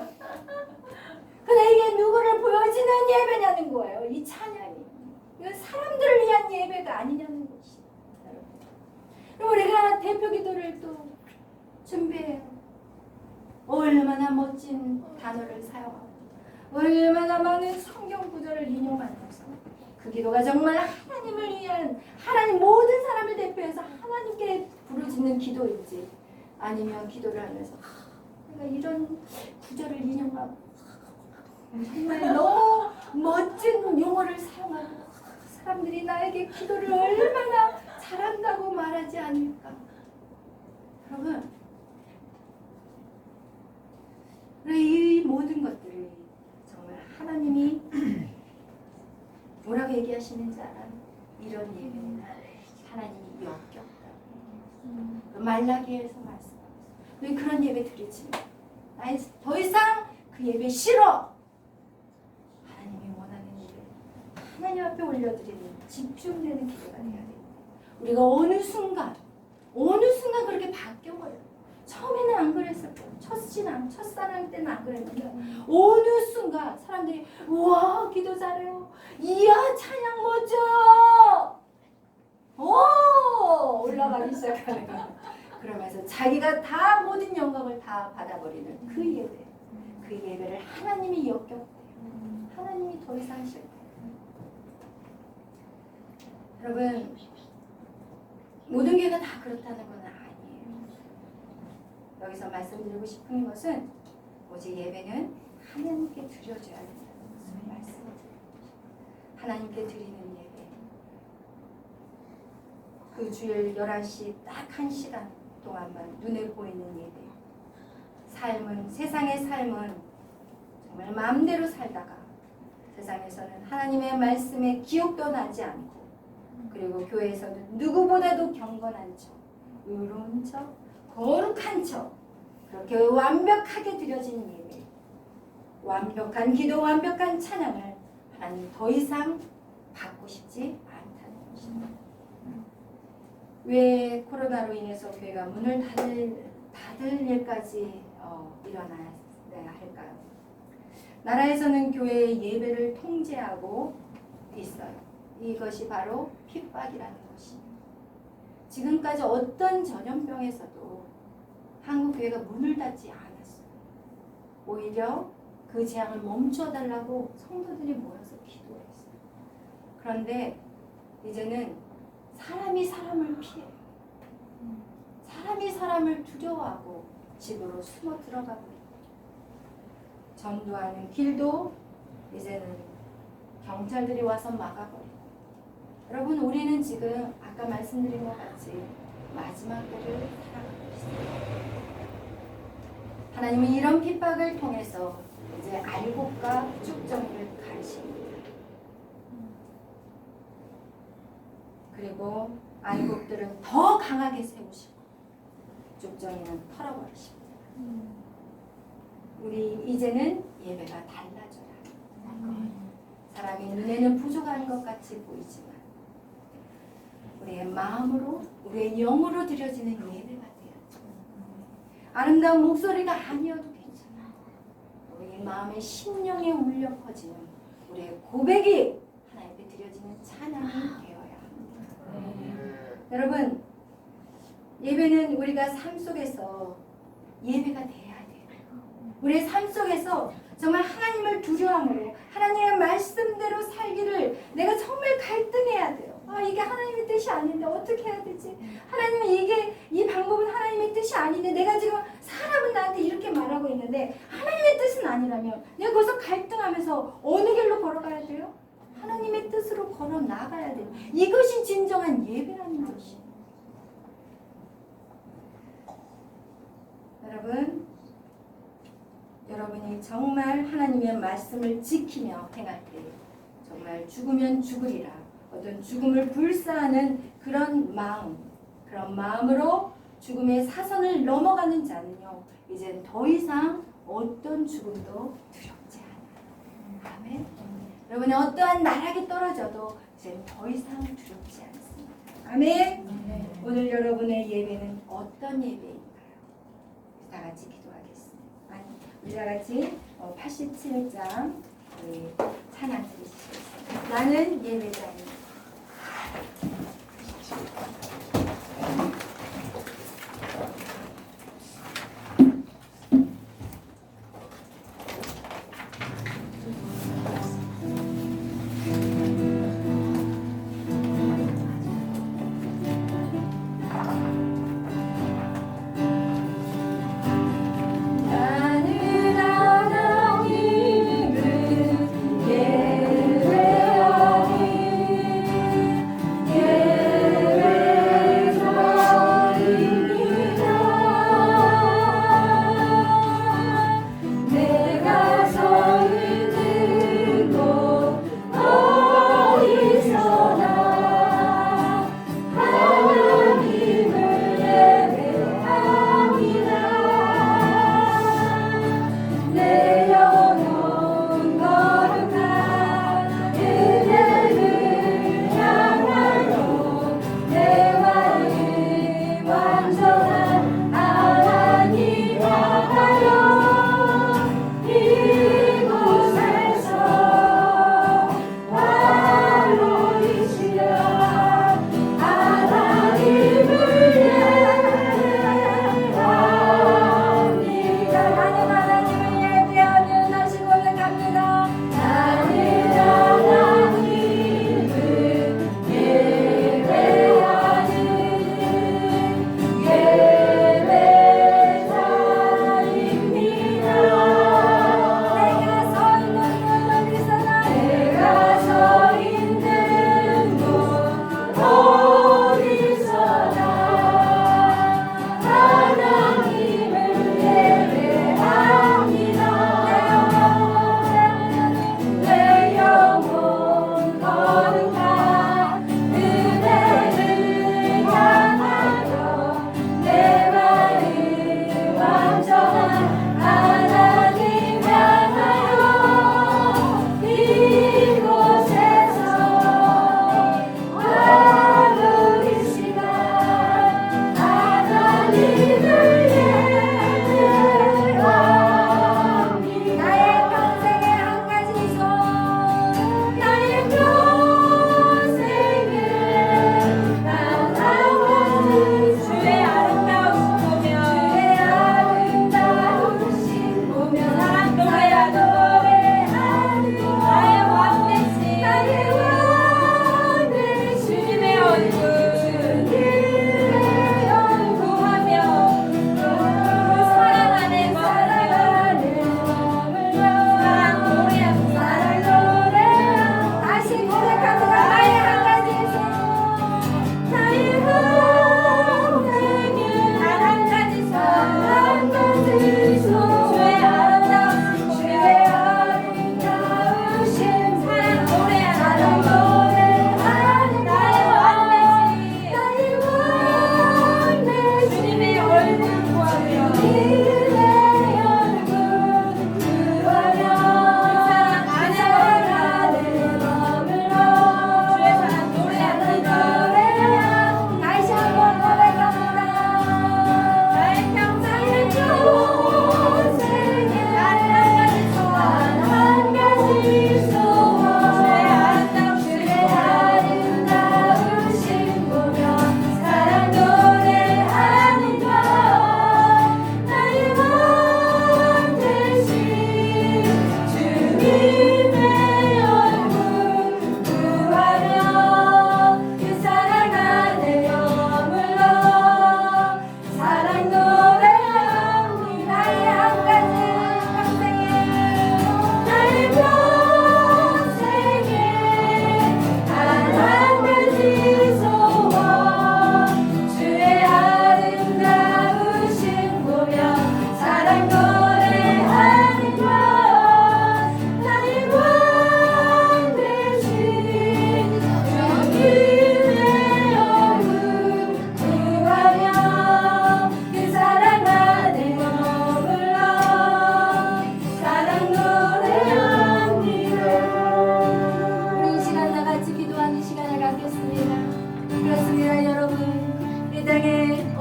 근데 이게 누구를 보여지는 예배냐는 거예요. 이 찬양이. 이건 사람들을 위한 예배가 아니냐는 것이. 그럼 우리가 대표 기도를 또 준비해요. 얼마나 멋진 단어를 사용하고 얼마나 많은 성경 구절을 인용하면서 그 기도가 정말 하나님을 위한 하나님 모든 사람을 대표해서 하나님께 부르짖는 기도인지 아니면 기도를 하면서 내가 이런 구절을 인용하고 정말 너무 멋진 용어를 사용하고 사람들이 나에게 기도를 얼마나 잘한다고 말하지 않을까. 여러분, 이 모든 것들을 정말 하나님이 뭐라고 얘기하시는지 알아요? 이런 예배는 하나님이 역겹다. 말라기에서 말씀하셨어요. 왜 그런 예배 드리지? 나 더 이상 그 예배 싫어. 하나님이 원하는 예배, 하나님 앞에 올려드리는 집중되는 기도가 돼야 돼요. 우리가 어느 순간 그렇게 바뀌어버려요. 처음에는 안 그랬을 거예요. 첫사랑 때는 안 그랬는데 어느 순간 사람들이 우와 기도 잘해요. 이야 찬양 멋져요. 오 올라가기 시작하는 거예요. 그러면서 자기가 다 모든 영광을 다 받아버리는 그 예배. 그 예배를 하나님이 역겹대요. 하나님이 더 이상 싫대요. 여러분 모든 교회가 다 그렇다는 건 아니에요. 여기서 말씀드리고 싶은 것은 오직 예배는 하나님께 드려줘야 된다는 것을 말씀드려요. 하나님께 드리는 예배. 그 주일 11시 딱 1시간 동안만 눈에 보이는 예배. 세상의 삶은 정말 마음대로 살다가 세상에서는 하나님의 말씀에 기억도 나지 않고 그리고 교회에서는 누구보다도 경건한 척, 의로운 척, 거룩한 척 그렇게 완벽하게 드려지는 예배, 완벽한 기도, 완벽한 찬양을 하나님 더 이상 받고 싶지 않다는 것입니다. 왜 코로나로 인해서 교회가 문을 닫을 일까지 일어나야 할까요? 나라에서는 교회의 예배를 통제하고 있어요. 이것이 바로 핍박이라는 것입니다. 지금까지 어떤 전염병에서도 한국 교회가 문을 닫지 않았어요. 오히려 그 재앙을 멈춰달라고 성도들이 모여서 기도했어요. 그런데 이제는 사람이 사람을 피해요. 사람이 사람을 두려워하고 집으로 숨어 들어가고 전도하는 길도 이제는 경찰들이 와서 막아버리고 여러분 우리는 지금 아까 말씀드린 것 같이 마지막 때를 살아가고 있습니다. 하나님은 이런 핍박을 통해서 이제 알곡과 쭉정이를 가르칩니다. 그리고 알곡들은 더 강하게 세우시고 쭉정이는 털어버리십니다. 우리 이제는 예배가 달라져야 합니다. 사람이 눈에는 부족한 것 같이 보이지만 우리의 마음으로 우리의 영으로 드려지는 예배가 되었죠. 아름다운 목소리가 아니어도 괜찮아요. 우리 마음의 심령에 울려 퍼지는 우리의 고백이 하나님께 드려지는 찬양이 되어야 합니다. 여러분 예배는 우리가 삶 속에서 예배가 돼야 돼요. 우리의 삶 속에서 정말 하나님을 두려움으로 하나님의 말씀대로 살기를 내가 정말 갈등해야 돼요. 이게 하나님의 뜻이 아닌데 어떻게 해야 되지? 하나님은 이 방법은 하나님의 뜻이 아닌데 내가 지금 사람은 나한테 이렇게 말하고 있는데 하나님의 뜻은 아니라면 내가 거기서 갈등하면서 어느 길로 걸어가야 돼요? 하나님의 뜻으로 걸어 나가야 돼요. 이것 답은 여러분이 정말 하나님의 말씀을 지키며 행할 때 정말 죽으면 죽으리라 어떤 죽음을 불사하는 그런 마음으로 죽음의 사선을 넘어가는 자는요 이젠 더 이상 어떤 죽음도 두렵지 않아요. 아멘. 여러분이 어떠한 나락에 떨어져도 이젠 더 이상 두렵지 않습니다. 아멘. 오늘 여러분의 예배는 어떤 예배인가요? 다 같이 기도하겠습니다. 우리 다 같이 87장 우리 찬양 드리시겠습니다. 나는 예배자입니다. 예배하니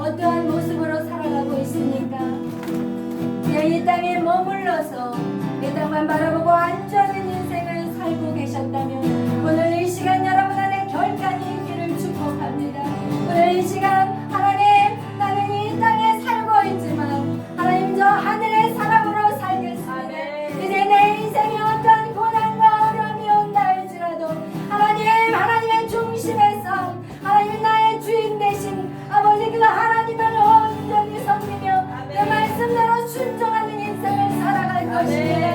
어떠한 모습으로 살아가고 있습니까? 그냥 이 땅에 머물러서 이 땅만 바라보고 안주하는 인생을 살고 계셨다면 오늘 이 시간 여러분 안에 결단이 있기를 축복합니다. 오늘 이 시간 하나님, 나는 이 땅에 살고 있지만 하나님 저 하늘의 사람으로 살겠습니다. 이제 내 인생에 어떤 고난과 어려움이 온다 할지라도 하나님의 중심의 삶, 하나님 나의 주인 되신 아버지 그 하나님을 온전히 섬기며 그 말씀대로 순종하는 인생을 살아갈 것입니다.